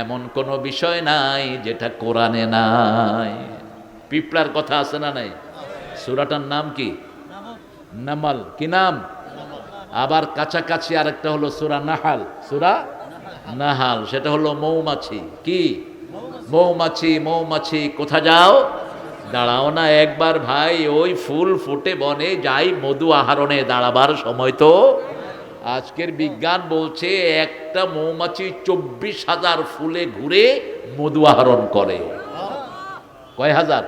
এমন কোন বিষয় নাই যেটা কোরআনে নাই। পিঁপড়ার কথা আছে না নাই? সূরাটার নাম কি? নামাল। কি নাম? আবার কাছাকাছি আরেকটা হলো সূরা নাহাল। সূরা নাহাল, সেটা হলো মৌমাছি। কি? মৌমাছি। মৌমাছি কোথা যাও? দাঁড়াও না একবার ভাই, ওই ফুল ফুটে বনে যাই, মধু আহরণে দাঁড়াবার সময় তো। আজকের বিজ্ঞান বলছে একটা মৌমাছি 24,000 ফুলে ঘুরে মধু আহরণ করে। কয় হাজার?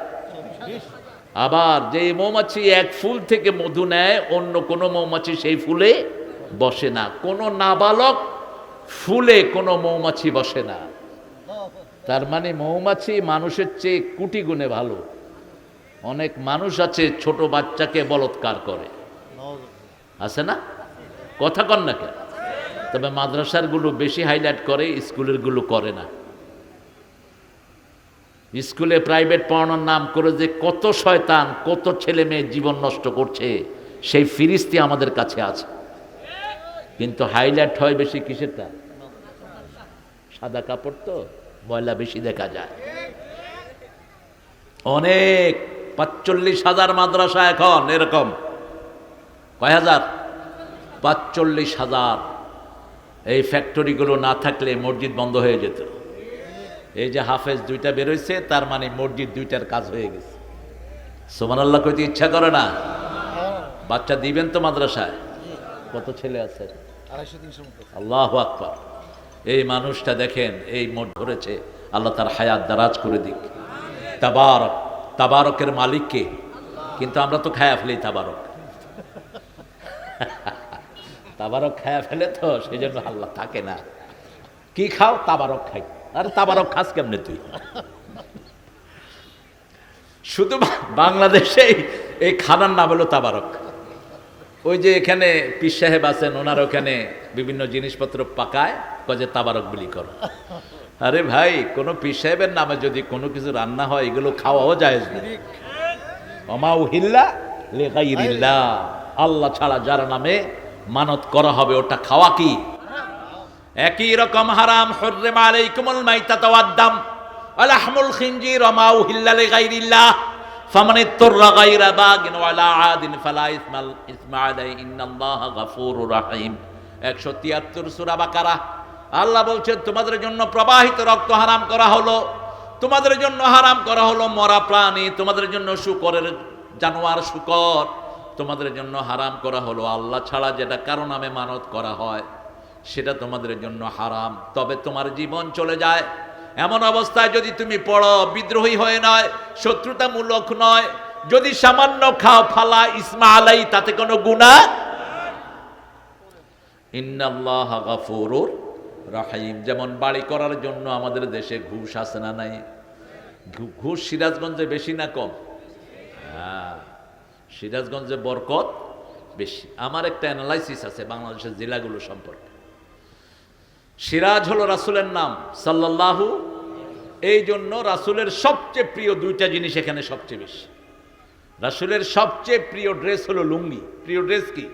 আবার যে মৌমাছি এক ফুল থেকে মধু নেয়, অন্য কোনো মৌমাছি সেই ফুলে বসে না। কোনো নাবালক ফুলে কোনো মৌমাছি বসে না। তার মানে মৌমাছি মানুষের চেয়ে কোটি গুণে ভালো। অনেক মানুষ আছে ছোট বাচ্চাকে বলৎকার করে, আছে না? কথা কন না কেন? তবে মাদ্রাসার গুলো বেশি হাইলাইট করে, স্কুলের গুলো করে না। স্কুলে প্রাইভেট পড়ানোর নাম করে যে কত শয়তান, কত ছেলে মেয়ে জীবন নষ্ট করছে, সেই ফিরিস্তি আমাদের কাছে আছে। কিন্তু হাইলাইট হয় বেশি কিসেরটা? সাদা কাপড় তো ময়লা বেশি দেখা যায়। অনেক 45,000 মাদ্রাসা এখন এরকম। কয় হাজার? 45,000। এই ফ্যাক্টরিগুলো না থাকলে মসজিদ বন্ধ হয়ে যেত। এই যে হাফেজ 2টা বেরোইছে, তার মানে মসজিদ 2টার কাজ হয়ে গেছে। সুবহানাল্লাহ কইতে ইচ্ছা করে না? বাচ্চা দিবেন তো মাদ্রাসায়? কত ছেলে আছে? 250-300 মতো। আল্লাহু আকবার। এই মানুষটা দেখেন, এই মোট ধরেছে, আল্লাহ তার হায়াত দারাজ করে দিক। তাবারক, তাবারকের মালিক কে? কিন্তু আমরা তো খায়া ফেলি তাবারক। তাবারক খায়া ফেলে তো, সেই জন্য আল্লাহ থাকে না। কি খাও? তাবারক খাই। আরে তাবারক খাস কেমনে তুই? শুধু বাংলাদেশে এই খানার নাম হলো তাবারক। ওই যে এখানে পীর সাহেব আছেন, ওনার ওখানে বিভিন্ন জিনিসপত্র পাকায়, কয়ে তাবারক বিলি করো। আরে ভাই, কোন পীর সাহেবের নামে যদি কোনো কিছু রান্না হয়, এগুলো খাওয়াও জায়েজ না। ওমা উহিল্লা লিগাইরিল্লাহ, আল্লাহ ছাড়া যার নামে মানত করা হবে ওটা খাওয়া কি একই রকম হারাম। হুররিমা আলাইকুমুল মাইতাতু ওয়াদ-দাম ওয়া লাহমুল খিনজির ওয়া মা উহিল্লা লিগাইরিল্লাহ ফামান ইত্তারা গায়রা বাগিন ওয়ালা আদিন ফালা ইসমা আলাইহি ইন্নাল্লাহা গফুরুর রহিম। 173 সূরা বাকারা। আল্লাহ বলছেন তোমাদের জন্য প্রবাহিত রক্ত হারাম করা হলো, তোমাদের জন্য হারাম করা হলো মরা প্রাণী, তোমাদের জন্য শুকরের জানোয়ার শুকর, তোমাদের জন্য হারাম করা হলো আল্লাহ ছাড়া যেটা কারো নামে মানত করা হয়, সেটা তোমাদের জন্য হারাম। তবে তোমার জীবন চলে যায় এমন অবস্থায় যদি তুমি পড়ো, বিদ্রোহী হয়ে নয়, শত্রুতামূলক নয়, যদি সামান্য খাও, ফালা ইসমা আলাই, তাতে কোনো গুনাহ। ইন্নাল্লাহা গফুরুর রহিম। যেমন বাড়ি করার জন্য আমাদের দেশে ঘুষ আছে না নাই? ঘুষ সিরাজগঞ্জে বেশি না কম? হ্যাঁ, সিরাজগঞ্জে বরকত বেশি। আমার একটা অ্যানালাইসিস আছে বাংলাদেশের জেলাগুলো সম্পর্কে। সিরাজ হলো রাসূলের নাম সাল্লাল্লাহু, এই জন্য রাসূলের সবচেয়ে প্রিয় 2টা জিনিস এখানে সবচেয়ে বেশি। রাসূলের সবচেয়ে প্রিয় ড্রেস হলো লুঙ্গি। প্রিয় ড্রেস কি?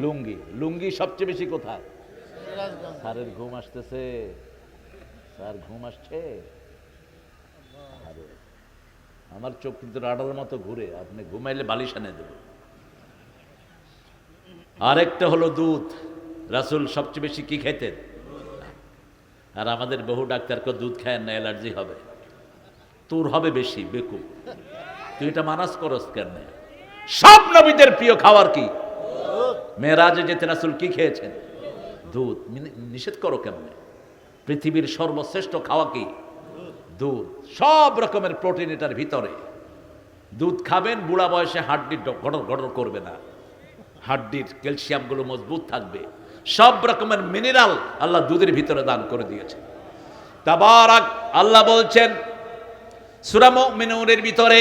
লুঙ্গি। লুঙ্গি সবচেয়ে বেশি কোথায়? স্যারের ঘুম আসতেছে? স্যার ঘুম আসছে? আমার চোখ কিন্তু রাডার মতো ঘুরে, আপনি ঘুমাইলে বালিশ এনে দেব। আরেকটা হলো দুধ। রাসূল সবচেয়ে বেশি কি খাইতেন? আর আমাদের বহু ডাক্তারকে দুধ খায় না, অ্যালার্জি হবে, তোর হবে বেশি, বেকুব। তুই এটা মানাস করস কেন? সব নবীদের প্রিয় খাবার কি? মেরাজে যেতে রাসূল কি খেয়েছেন? দুধ। নিষেধ করো কেমনে? পৃথিবীর সর্বশ্রেষ্ঠ খাওয়া কি? দুধ। সব রকমের প্রোটিন এটার ভিতরে। দুধ খাবেন, বুড়া বয়সে হাড্ডি গড়র গড়র করবে না, হাড্ডির ক্যালসিয়ামগুলো মজবুত থাকবে। সব রকমের মিনারেল আল্লাহ দুধের ভিতরে দান করে দিয়েছে। তাবারাক, আল্লাহ বলছেন সূরা মুমিনুনের ভিতরে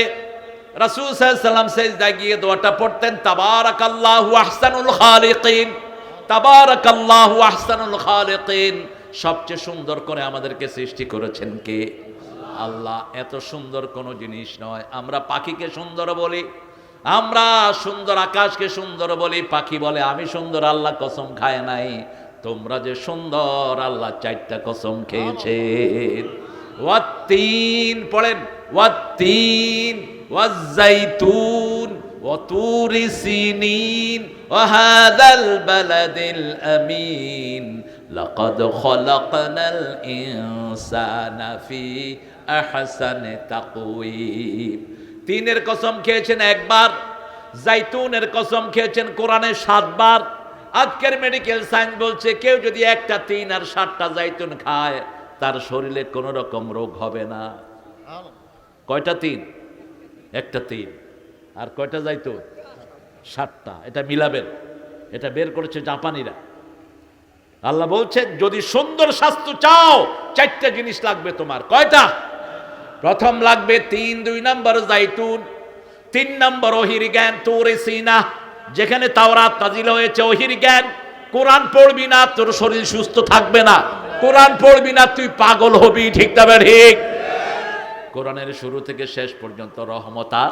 রাসূল সাল্লাল্লাহু আলাইহি ওয়াসাল্লাম সিজদায় গিয়ে দোয়াটা পড়তেন, তাবারাকাল্লাহু আহসানুল খালিকিন, তাবারাকাল্লাহু আহসানুল খালিকিন। সবচেয়ে সুন্দর করে আমাদেরকে সৃষ্টি করেছেন কে? আল্লাহ। এত সুন্দর কোনো জিনিস নয়। আমরা পাখিকে সুন্দর বলি, আমরা সুন্দর আকাশকে সুন্দর বলি, পাখি বলে আমি সুন্দর, আল্লাহ কসম খায় নাই। তোমরা যে সুন্দর, আল্লাহ 4টা কসম খেয়েছেন। ওয়াত্তিন পড়েন, ওয়াত্তিন ওয়াজ্জাইতুন ওয়া তুরি সিনিন ওয়া হাযাল বালাদিল আমিন লাকাদ খালাকনাল ইনসানা ফি আহসানি তাকওয়িম। তিনের কসম খেয়েছেন একবার, জাইতুনের কসম খেয়েছেন কোরআনে 7 বার। আজকের মেডিকেল সায়েন্স বলছে কেউ যদি একটা 3 আর 7টা জাইতুন খায় তার শরীরে কোনো রকম রোগ হবে না। কয়টা 3? একটা 3 আর কয়টা জাইতুন? 7টা। এটা মিলাবেন, এটা বের করেছে জাপানিরা। আল্লাহ বলছেন যদি সুন্দর স্বাস্থ্য চাও 4টা জিনিস লাগবে তোমার। কয়টা? প্রথম লাগবে 3, 2 নম্বর জাইতুন, 3 নম্বর ওহির জ্ঞান, তুরে সিনা যেখানে তাওরাত নাজিল হয়েছে, ওহির জ্ঞান। কোরআন পড়বি না তোর শরীর সুস্থ থাকবে না, কোরআন পড়বি না তুই পাগল হবি, ঠিক না ঠিক? কোরআনের শুরু থেকে শেষ পর্যন্ত রহমত আর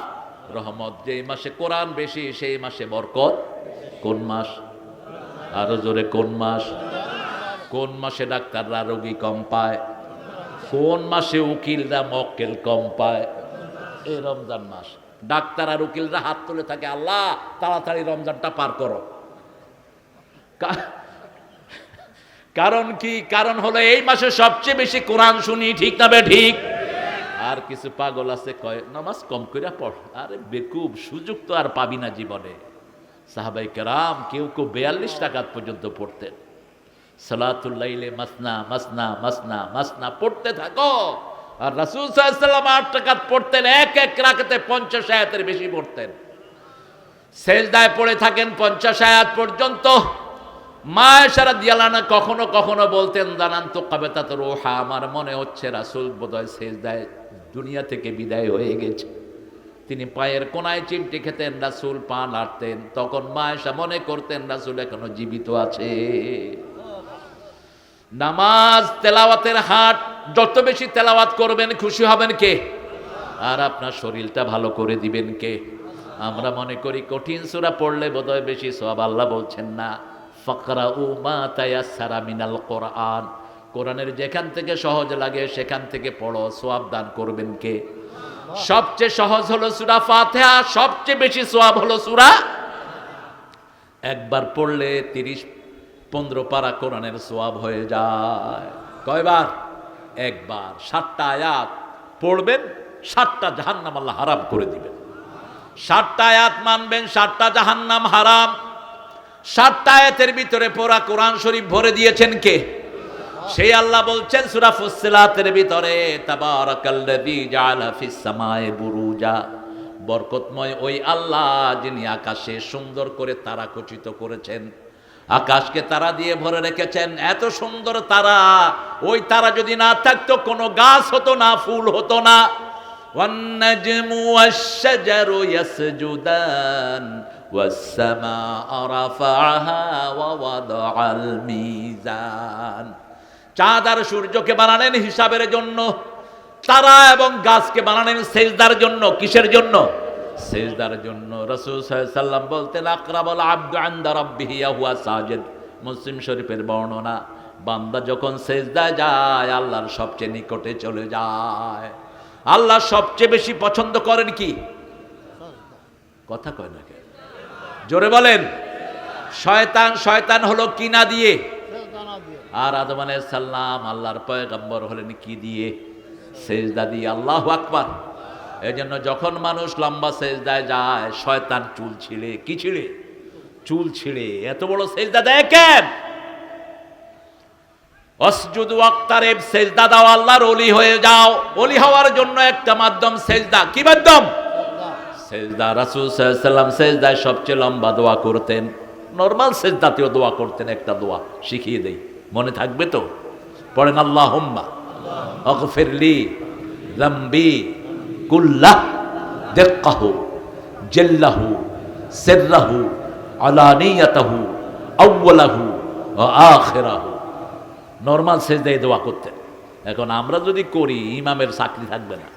রহমত। যেই মাসে কোরআন বেশি সেই মাসে বরকত। কোন মাস? আরো জোরে, কোন মাস? কোন মাসে ডাক্তাররা রোগী কম পায়? কোন মাসে উকিলরা মক্কেল কম পায়? এই রমজান মাস। ডাক্তার আর উকিলরা হাত তুলে থাকে, আল্লাহ তাড়াতাড়ি রমজানটা পার করো। কারণ কি? কারণ হলো এই মাসে সবচেয়ে বেশি কোরআন শুনি, ঠিক না ঠিক? আর কিছু পাগল আছে কয় নামাজ কম করে পড়। আরে বেকুব, সুযোগ তো আর পাবি না জীবনে। সাহাবায়ে কেরাম কেউ কেউ 42 রাকাত পর্যন্ত পড়তেন। সালাতুল লাইলে মাসনা মাসনা মাসনা মাসনা পড়তে থাকো। আর রাসূল সাল্লাল্লাহু আলাইহি ওয়াসাল্লাম 8 রাকাত পড়তেন, এক এক রাকাতে 50 আয়াতের বেশি পড়তেন। সেজদায় পড়ে থাকেন 50 আয়াত পর্যন্ত। মা আয়েশা রাদিয়াল্লাহু আনহা কখনো কখনো বলতেন, জানান্তু কাবাতাত রূহা, আমার মনে হচ্ছে রাসূল বোধহয় সেজদায় দুনিয়া থেকে বিদায় হয়ে গেছে। তিনি পায়ের কোনায় চিমটি খেতেন, রাসূল পা নাড়তেন, তখন মা আয়েশা মনে করতেন রাসূল এখনো জীবিত আছে। নামাজ তেলাওয়াতের হাট, যত বেশি তেলাওয়াত করবেন খুশি হবেন কে? আর আপনার শরীরটা ভালো করে দিবেন কে? আমরা মনে করি কঠিন সূরা পড়লে বোধহয় বেশি সওয়াব। আল্লাহ বলছেন না, ফাকরাউ মা তায়াসসারা মিনাল কোরআন, কোরআনের যেখান থেকে সহজ লাগে সেখান থেকে পড়ো, সওয়াব দান করবেন কে? সবচেয়ে সহজ হলো সূরা ফাতিহা, সবচেয়ে বেশি সওয়াব হলো সূরা। একবার পড়লে 30-15 পারা কোরআনের সওয়াব হয়ে যায়। কয়বার? একবার। 7টা আয়াত পড়বেন, 7টা জাহান্নাম আল্লাহ হারাম করে দিবেন। 7টা আয়াত মানবেন, 7টা জাহান্নাম হারাম। 7টা আয়াতের ভিতরে পুরা কোরআন শরীফ ভরে দিয়েছেন কে? সেই আল্লাহ বলছেন সূরা ফুসসিলাতের ভিতরে, তাবারাকাল্লাযী জাআলা ফিস সামায়ে বুরুজা, বরকতময় ওই আল্লাহ যিনি আকাশে সুন্দর করে তারা খচিত করেছেন, আকাশকে তারা দিয়ে ভরে রেখেছেন। এত সুন্দর তারা, ওই তারা যদি না থাকতো কোনো গাছ হতো না, ফুল হতো না। ওয়ান নাজমু ওয়াশ-শাজারু ইয়াসজুদান ওয়াস-সামাআ রাফাআহা ওয়া ওয়াদাআল মিজান। চাঁদ আর সূর্যকে বানালেন হিসাবের জন্য, তারা এবং গাছকে বানালেন সেজদার জন্য। কিসের জন্য? সেজদার জন্য। রাসূল সাল্লাল্লাহু আলাইহি ওয়াসাল্লাম বলতেন, আকরাবুল আবদু ইনদা রাব্বিহি হুয়া সাজিদ। মুসলিম শরীফের বর্ণনা, বান্দা যখন সেজদায় যায় আল্লাহর সবচেয়ে নিকটে চলে যায়। আল্লাহ সবচেয়ে বেশি পছন্দ করেন কি? কথা কয় না কেন? জোরে বলেন। শয়তান হলো কিনা দিয়ে? আর আদম আলাইহিস সালাম আল্লাহর পয়গম্বর হলেন কি দিয়ে? সেজদা দিয়ে। আল্লাহু আকবার। এজন্য যখন মানুষ লম্বা সেজদায় যায় শয়তান চুল ছিঁড়ে। কি ছিঁড়ে? চুল ছিঁড়ে। এত বড় সেজদা দেয় কেন? অসজুদু ওয়াক্তারিব, সেজদা দাও, আল্লাহর ওলি হয়ে যাও। ওলি হওয়ার জন্য একটা মাধ্যম সেজদা। কি মাধ্যম? সেজদা। রাসূল সাল্লাল্লাহু আলাইহি ওয়াসাল্লাম সেজদায় সবচেয়ে লম্বা দোয়া করতেন। নরমাল সেজদাতেও দোয়া করতেন, একটা দোয়া শিখিয়ে দেই, মনে থাকবে তো? পড়েন, আল্লাহুম্মা আগফিরলি যামবি কুল্লাহ দিক্কাহু জাল্লাহু সিররাহু আলানিয়াতাহু আউওয়ালাহু ওয়া আখিরাহু। নরমাল সেজদায় দোয়া করতেন। এখন আমরা যদি করি ইমামের চাকরি থাকবে না।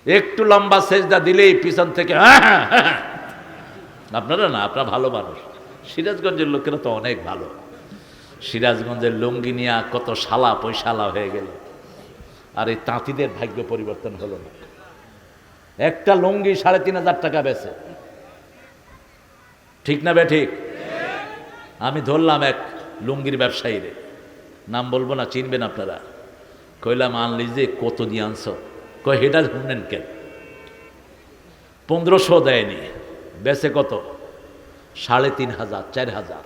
একটু লম্বা সেজদা দিলেই পিছন থেকে আপনারা না, আপনারা ভালো মানুষ। সিরাজগঞ্জের লোকেরা তো অনেক ভালো। সিরাজগঞ্জের লুঙ্গি নিয়ে কত শালা পয়সালা হয়ে গেল, আর এই তাঁতিদের ভাগ্য পরিবর্তন হলো না। একটা লুঙ্গি ৩,৫০০ টাকা বেচে, ঠিক না বে ঠিক? আমি ধরলাম এক লুঙ্গির ব্যবসায়ীরে, নাম বলবো না, চিনবেন আপনারা। কইলাম আনলি যে কত দিয়ে আনছ? কয় হেটা শুনলেন কেন? ১৫০০ দেয়নি, বেচে কত? ৩,৫০০, ৪,০০০।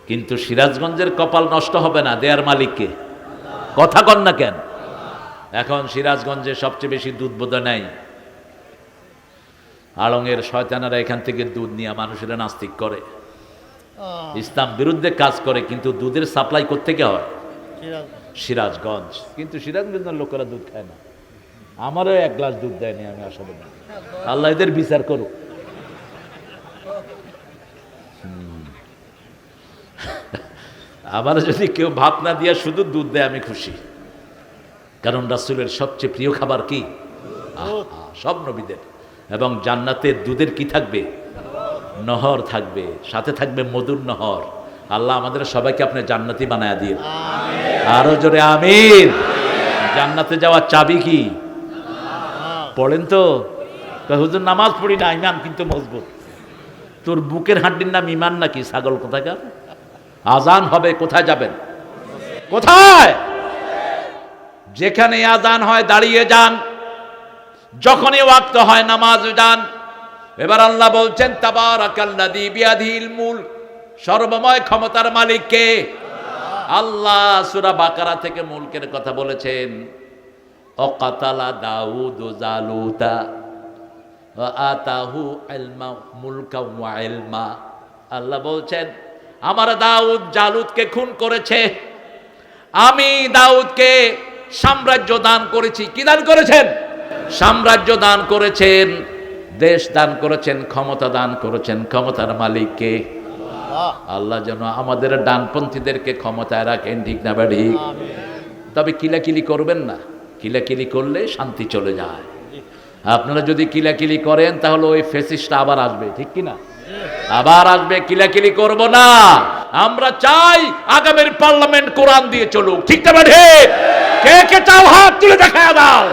কিন্তু সিরাজগঞ্জের কপাল নষ্ট হবে না, দেয়ার মালিককে। কথা কন না কেন? এখন সিরাজগঞ্জে সবচেয়ে বেশি দুধ বোধহয় নাই। আড়ংয়ের শয়তানেরা এখান থেকে দুধ নিয়ে মানুষেরা নাস্তিক করে, ইসলাম বিরুদ্ধে কাজ করে, কিন্তু দুধের সাপ্লাই কোত্থেকে হয়? সিরাজগঞ্জ। কিন্তু সিরাজগঞ্জের লোকেরা দুধ খায় না। আমারও এক গ্লাস দুধ দেয়নি, আমি আসলে না। আল্লাহ এদের বিচার করুক। আবার যদি কেউ ভাত না দিয়া শুধু দুধ দেয় আমি খুশি, কারণ রাসূলের সবচেয়ে প্রিয় খাবার কি? সব নবীদের। এবং জান্নাতের দুধের কি থাকবে? নহর থাকবে, সাথে থাকবে মধুর নহর। আল্লাহ আমাদের সবাইকে আপনি জান্নাতি বানায়া দিয়ে। আরো জোরে আমিন। জান্নাতে যাওয়ার চাবি কি? পড়েন তো। হুজুর নামাজ পড়ি না, ইমান কিন্তু মজবুত। তোর বুকের হাড্ডির নাম ইমান নাকি? ছাগল কোথাকার। আজান হবে, কোথায় যাবেন? কোথায়? যেখানে আজান হয় দাঁড়িয়ে যান, যখনই ওয়াক্ত হয় নামাজ যান। এবার আল্লাহ বলছেন তাবারাকাল্লাযী বিয়াদিহিল মুলক, সর্বময় ক্ষমতার মালিক কে? আল্লাহ। সূরা বাকারা থেকে মুলকের কথা বলেছেন। অকাতালা দাউদ জালুতা ওয়া আতাহু ইলমা মুলকা ওয়া ইলমা। আল্লাহ বলছেন আমার দাউদ জালুতকে খুন করেছে, আমি দাউদকে সাম্রাজ্য দান করেছি। কি দান করেছেন? সাম্রাজ্য দান করেছেন, দেশ দান করেছেন, ক্ষমতা দান করেছেন। ক্ষমতার মালিক কে? আল্লাহ যেন আমাদের ডানপন্থীদেরকে ক্ষমতায় রাখেন, ঠিক না বাড়ি? তবে কিলাকিলি করবেন না, কিলাকিলি করলে শান্তি চলে যায়। আপনারা যদি কিলাকিলি করেন তাহলে ওই ফ্যাসিস্টটা আবার আসবে, ঠিক কি না? আবার আসবে। কিলাকিলি করব না। আমরা চাই আগামীর পার্লামেন্ট কোরআন দিয়ে চলুক, ঠিক না বাড়ি? কে কে চাও হাত তুলে দেখা দাও।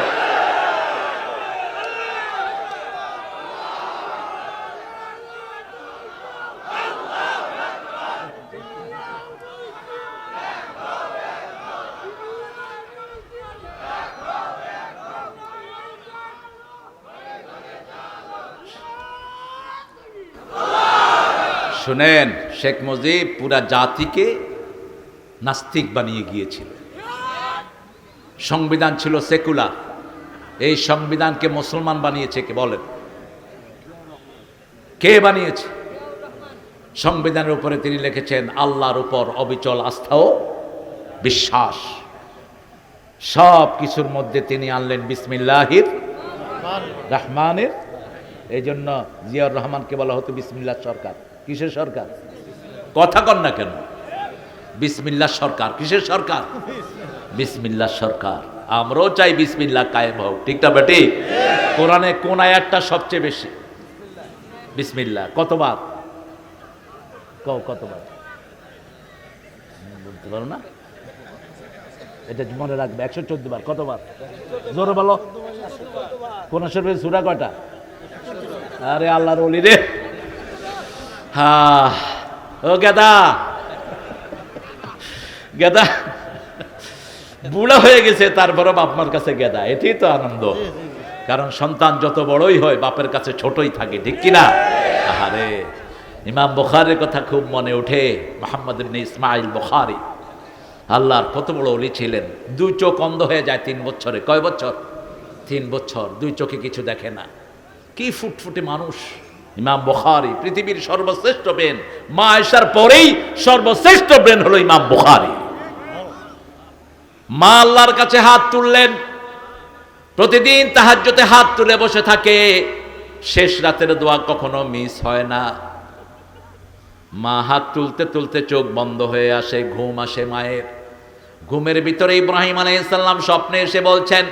শুনেন, শেখ মুজিব পুরা জাতিকে নাস্তিক বানিয়ে গিয়েছিল। সংবিধান ছিল সেকুলার। এই সংবিধানকে মুসলমান বানিয়েছে কে? বলেন, কে বানিয়েছে? সংবিধানের উপরে তিনি লিখেছেন আল্লাহর উপর অবিচল আস্থা ও বিশ্বাস। সব কিছুর মধ্যে তিনি আনলেন বিসমিল্লাহির রহমানির। এই জন্য জিয়াউর রহমানকে বলা হতো বিসমিল্লাহ সরকার। কিসের সরকার? কথা কন না কেন? বিসমিল্লাহ সরকার। কিসের সরকার? বিসমিল্লাহ সরকার। আমরাও চাই বিসমিল্লাহ কায়েম হোক, ঠিক না বেটি? কোরআনে কোন আয়াতটা সবচেয়ে বেশি? বিসমিল্লাহ। কতবার? কতবার বলতে পারো না? এটা মনে রাখবে, 114 বার। কতবার? জোরে বলো। কোন শরীফের সূরা কয়টা? আরে আল্লাহর ওলি রে। হ্যাঁ, ও গেদা গেদা বুড়া হয়ে গেছে, তারপরে বাপমার কাছে গেদা। এটাই তো আনন্দ। কারণ সন্তান যত বড়ই হয় বাপের কাছে ছোটই থাকে, ঠিক কিনা? আরে ইমাম বুখারীর কথা খুব মনে ওঠে। মুহাম্মদ ইবনে ইসমাঈল বুখারী আল্লাহর কত বড় ওলি ছিলেন। দুই চোখ অন্ধ হয়ে যায় 3 বছরে। কয় বছর? 3 বছর। দুই চোখে কিছু দেখে না। কি ফুটফুটে মানুষ ইমাম বুখারী। পৃথিবীর সর্বশ্রেষ্ঠ ব্রেন, মা আয়েশার পরেই সর্বশ্রেষ্ঠ ব্রেন হলো ইমাম বুখারী। মা আল্লাহর কাছে হাত তুললেন, প্রতিদিন তাহাজ্জুদে হাত তুলে বসে থাকে, শেষ রাতের দোয়া কখনো মিস হয় না। মা হাত তুলতে তুলতে চোখ বন্ধ হয়ে আসে, ঘুম আসে মায়ের। ঘুমের ভিতরে ইব্রাহিম আলাইহিস সালাম স্বপ্নে এসে বলছেন,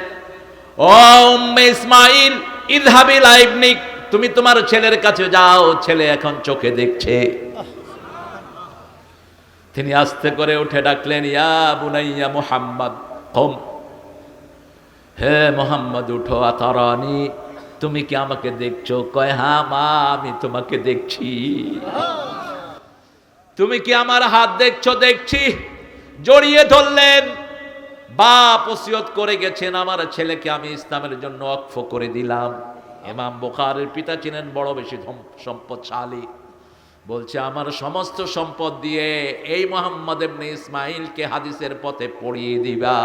ও উম্মে ইসমাইল ইযহাবি ইলা ইবনিক, তুমি তোমার ছেলের কাছে যাও, ছেলে এখন চোখে দেখছে। তিনি আস্তে করে উঠে ডাকলেন, ইয়া বুনাইয়া মুহাম্মদ কম, হে মুহাম্মদ উঠো, আতারানি, তুমি কি আমাকে দেখছো? কয় হ্যাঁ মা, আমি তোমাকে দেখছি। তুমি কি আমার হাত দেখছো? দেখছি। জড়িয়ে ধরলেন। বাপ ওসিয়ত করে গেছেন, আমার ছেলেকে আমি ইসলামের জন্য ওয়াকফ করে দিলাম। ইমাম বুখারীর পিতা ছিলেন বড় বেশি সম্পদশালী। বলছে আমার সমস্ত সম্পদ দিয়ে এই মুহাম্মদ ইবনে ইসমাইলকে হাদিসের পথে পড়িয়ে দিবা।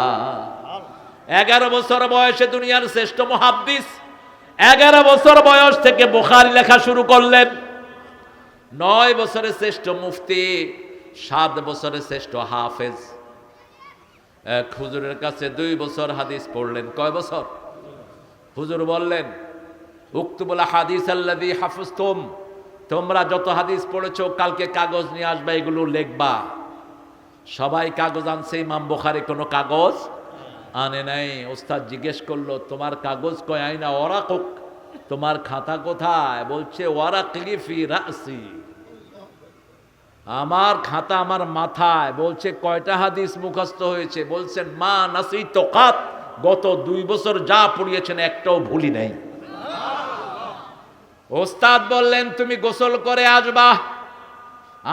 11 বছর বয়সে দুনিয়ার শ্রেষ্ঠ মুহাদ্দিস, 11 বছর বয়স থেকে বুখারী লেখা শুরু করলেন। 9 বছরের শ্রেষ্ঠ মুফতি, 7 বছরের শ্রেষ্ঠ হাফেজ। এক হুজুরের কাছে 2 বছর হাদিস পড়লেন। কয় বছর? হুজুর বললেন, উক্তুবুল হাদিস আল্লাযী হাফিজতুম, তোমরা যত হাদিস পড়েছো কালকে কাগজ নিয়ে আসবা, এগুলো লিখবা। সবাই কাগজ আনছে, ইমাম বুখারী কোনো কাগজ আনে নাই। ওস্তাদ জিজ্ঞেস করলো, তোমার কাগজ কয়? আইনা ওরাকুক, তোমার খাতা কোথায়? বলছে ওয়ারাকি ফি রাসি, আমার খাতা আমার মাথায়। বলছে কয়টা হাদিস মুখস্থ হয়েছে? বলছেন মা নাসিতু কাত, গত 2 বছর যা পড়িয়েছেন একটাও ভুলি নাই। ওস্তাদ বললেন তুমি গোসল করে আসবা,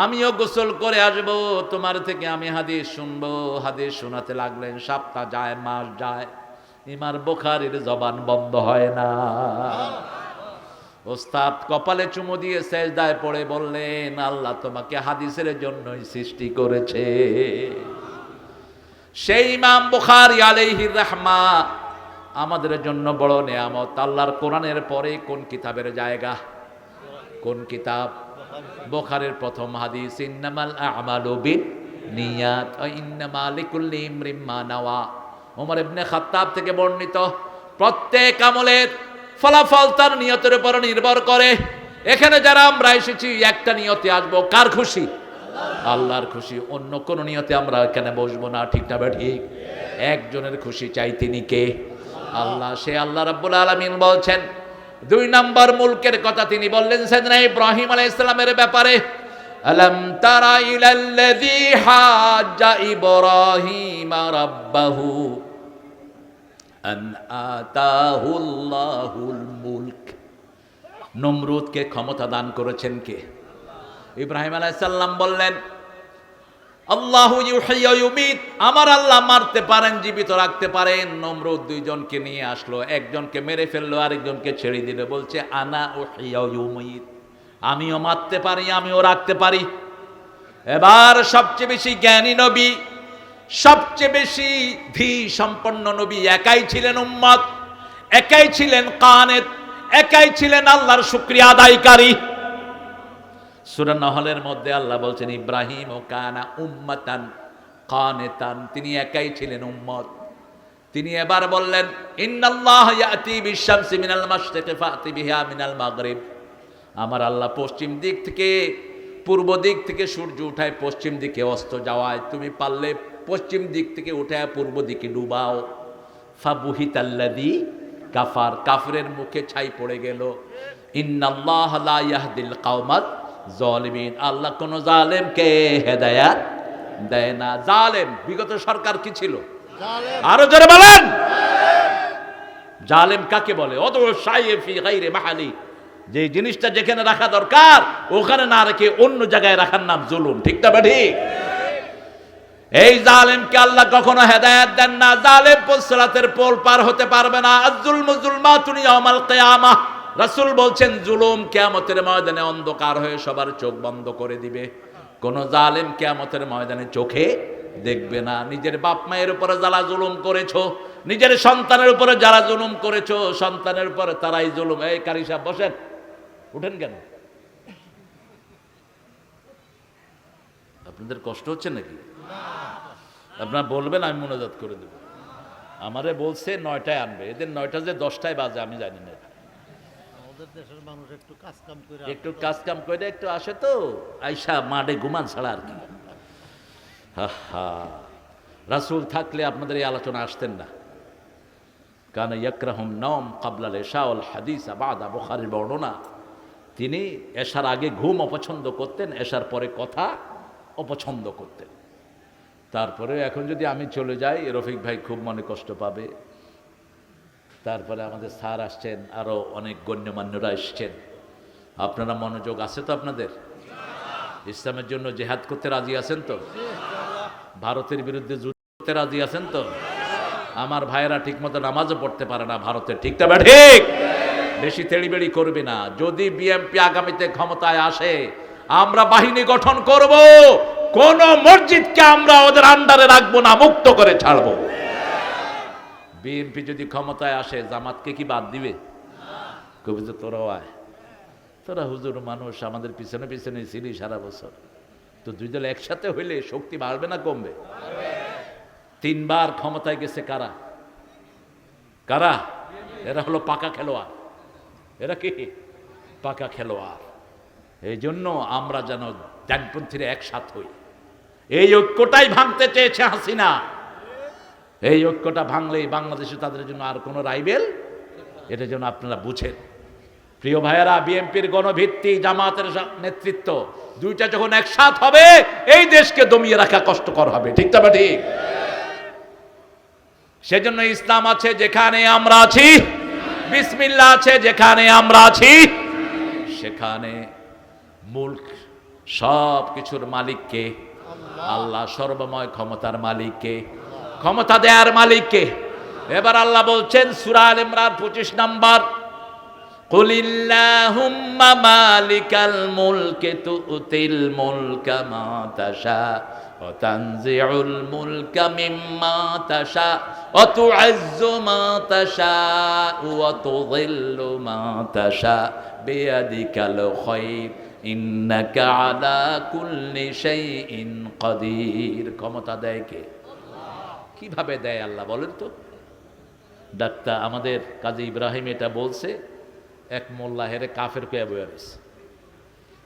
আমিও গোসল করে আসবো, তোমার থেকে আমি হাদিস শুনবো। হাদিস শোনাতে লাগলেন। সপ্তাহ যায়, মাস যায়, ইমাম বুখারীর জবান বন্ধ হয় না। ওস্তাদ কপালে চুমু দিয়ে সেজদায় পড়ে বললেন, আল্লাহ তোমাকে হাদিসের জন্যই সৃষ্টি করেছে। সেই ইমাম বুখারী আলাইহির রাহমা আমাদের জন্য বড় নেয়ামত। আল্লাহর কোরআনের পরে কোন কিতাবের জায়গা? কোন কিতাব? বুখারীর প্রথম হাদিস, ইন্নামাল আ'মালু বিন্নিয়াত ওয়া ইন্নামা লিকুল্লি ইমরিন মা নাওয়া। ওমর ইবনে খাত্তাব থেকে বর্ণিত, প্রত্যেক আমলের ফলাফল তার নিয়তের উপর নির্ভর করে। এখানে যারা আমরা এসেছি একটা নিয়তে আসবো, কার খুশি? আল্লাহর খুশি। অন্য কোন নিয়তে আমরা এখানে বসবো না। ঠিক না ঠিক? একজনের খুশি চাই, তিনি কে? আল্লাহ। সে আল্লাহ রাব্বুল আলামিন বলছেন 2 নম্বর মুলকের কথা তিনি বললেন সাইয়েদনা ইব্রাহিম আলাইহিস সালামের ব্যাপারে, আলাম তারা ইলাল্লাযী হাজ্জা ইব্রাহিম রাব্বাহু আন আতাহুল্লাহুল মুলক। নমরুদকে ক্ষমতা দান করেছেন কে? ইব্রাহিম আলাইহিস সালাম বললেন আল্লাহু ইউহয়ী ওয়া ইউমীত, আমার আল্লাহ মারতে পারেন, জীবিত রাখতে পারেন। নমরুদ 2 জনকে নিয়ে আসলো, একজনকে মেরে ফেললো, আরেকজনকে ছেড়ে দিল। বলছে আনা উহয়ী ওয়া ইউমীত, আমিও মারতে পারি, আমিও রাখতে পারি। এবার সবচেয়ে বেশি জ্ঞানী নবী, সবচেয়ে বেশি ধী সম্পন্ন নবী একাই ছিলেন উম্মত, একাই ছিলেন কানেত, একাই ছিলেন আল্লাহর শুকরিয়া আদায়কারী। সূরা নহলের মধ্যে আল্লাহ বলছেন ইব্রাহিম ও কানা উম্মাতান কানেতান, তিনি একাই ছিলেন উম্মত। তিনি এবার বললেন ইন্নাল্লাহ ইয়াতি বিশ-শামসি মিনাল মাশরিকি ফাতি বিহা মিনাল মাগরিব, আমার আল্লাহ পশ্চিম দিক থেকে, পূর্ব দিক থেকে সূর্য উঠায়, পশ্চিম দিকে অস্ত যাওয়ায়, তুমি পারলে পশ্চিম দিক থেকে উঠায় পূর্ব দিকে ডুবাও। ফাবুহিতাল্লাযী কাফার, কাফিরের মুখে ছাই পড়ে গেল। ইন্নাল্লাহ লা ইয়াহদিল কওমাজ জালিমিন, আল্লাহ কোন জালেমকে হেদায়েত দেয় না। জালেম বিগত সরকার কি ছিল? আরো জোরে বলেন, জালেম কাকে বলে? অদউ শাইয়ে ফি গায়রি মাহালি, যে জিনিসটা যেখানে রাখা দরকার ওখানে না রেখে অন্য জায়গায় রাখার নাম জুলুম। ঠিক না ঠিক? এই জালেমকে আল্লাহ কখনো হেদায়েত দেন না। জালেম সিরাতের পোল পার হতে পারবে না। আয-যুলমু যুলমাতুন ইয়াওমাল কিয়ামাহ, রাসূল বলছেন জুলুম কিয়ামতের ময়দানে অন্ধকার হয়ে সবার চোখ বন্ধ করে দিবে। কোন জালেম কিয়ামতের ময়দানে চোখে দেখবে না। নিজের বাপ মায়ের উপরে যারা জুলুম করেছো, নিজের সন্তানের উপরে যারা জুলুম করেছো, সন্তানের উপরে তারাই জুলুম। এই কারি সাহেব বসেন, উঠেন কেন? আপনাদের কষ্ট হচ্ছে নাকি? আপনারা বলবেন, আমি মোনাজাত করে দেব। আমারে বলছে 9টায় আনবে, এদের 9টা যে 10টায় বাজে আমি জানি না। আমাদের দেশের মানুষ একটু কাজ কাম করে একটু আসে তো, আইসা মাঠে ঘুমান ছাড়া আর কি। রাসূল থাকলে আপনাদের এই আলোচনা আসতেন না। কানা ইয়াকরাহুম নাওম ক্বাবলা ইশা ওয়াল হাদিস বাদা, বুখারীর বর্ণনা। তিনি এশার আগে ঘুম অপছন্দ করতেন, এশার পরে কথা অপছন্দ করতেন। তারপরে এখন যদি আমি চলে যাই, রফিক ভাই খুব মনে কষ্ট পাবে। তারপরে আমাদের স্যার আসছেন, আরো অনেক গণ্যমান্যরা এসছেন। আপনারা মনোযোগ আছে তো আপনাদের? ইসলামের জন্য জেহাদ করতে রাজি আছেন তো? ভারতের বিরুদ্ধে যুদ্ধ করতে রাজি আছেন তো? আমার ভাইয়েরা ঠিক মতো নামাজও পড়তে পারে না ভারতের, ঠিক তবে ঠিক? বেশি তেড়িবেড়ি করবে না। যদি বিএনপি আগামীতে ক্ষমতায় আসে, আমরা বাহিনী গঠন করব, কোন মসজিদকে আমরা ওদের আন্ডারে রাখবো না, মুক্ত করে ছাড়বো। বিএনপি যদি ক্ষমতায় আসে, জামাতকে কি বাদ দিবে? কবি যে তোরাও আয়, তোরা হুজুর মানুষ, আমাদের পিছনে পিছনে ছিলি সারা বছর। তো দুই দল একসাথে হইলে শক্তি বাড়বে না কমবে? 3বার ক্ষমতায় গেছে কারা? কারা? এরা হলো পাকা খেলোয়াড়। এরা কি? পাকা খেলোয়াড়। এই জন্য আমরা যেন ডানপন্থীরা একসাথ হই। এই ঐক্যটাই ভাঙতে চেয়েছে হাসিনা। এই ঐক্যটা ভাঙলেই বাংলাদেশে তাদের জন্য আর কোনো রাইভেল, এটা যেন আপনারা বুঝেন। প্রিয় ভাইয়েরা, বিএনপির গণভিত্তি, জামাতের নেতৃত্ব, দুইটা যখন একসাথ হবে, এই দেশকে দমিয়ে রাখা কষ্টকর হবে, ঠিক তবে ঠিক? সেজন্য ইসলাম আছে যেখানে আমরা আছি, বিসমিল্লাহ আছে যেখানে আমরা আছি, সেখানে মুলক, সব কিছুর মালিককে আল্লাহ, সর্বময় ক্ষমতার মালিককে, ক্ষমতা দেয়ার মালিককে। এবার আল্লাহ বলছেন সূরা আল ইমরান 25 নম্বর, কুলিল্লাহুম্মা মালিকাল মুলকি তুতিল মুলকা মা তাশা ওয়া তানজিউল মুলকা মিম্মা তাশা ওয়া তু'আজ্জু মা তাশা ওয়া তুযিল্লু মা তাশা বিয়াদিকাল খায়র ইন্নাকা আলা কুল্লি শাইইন কাদির। ক্ষমতা দেয় কে? কিভাবে দেয় আল্লাহ বলেন তো? ডাক্তার আমাদের কাজী ইব্রাহিম এটা বলছে, এক মোল্লা হেরে কাফের কয়ে বয়ে রয়েছে।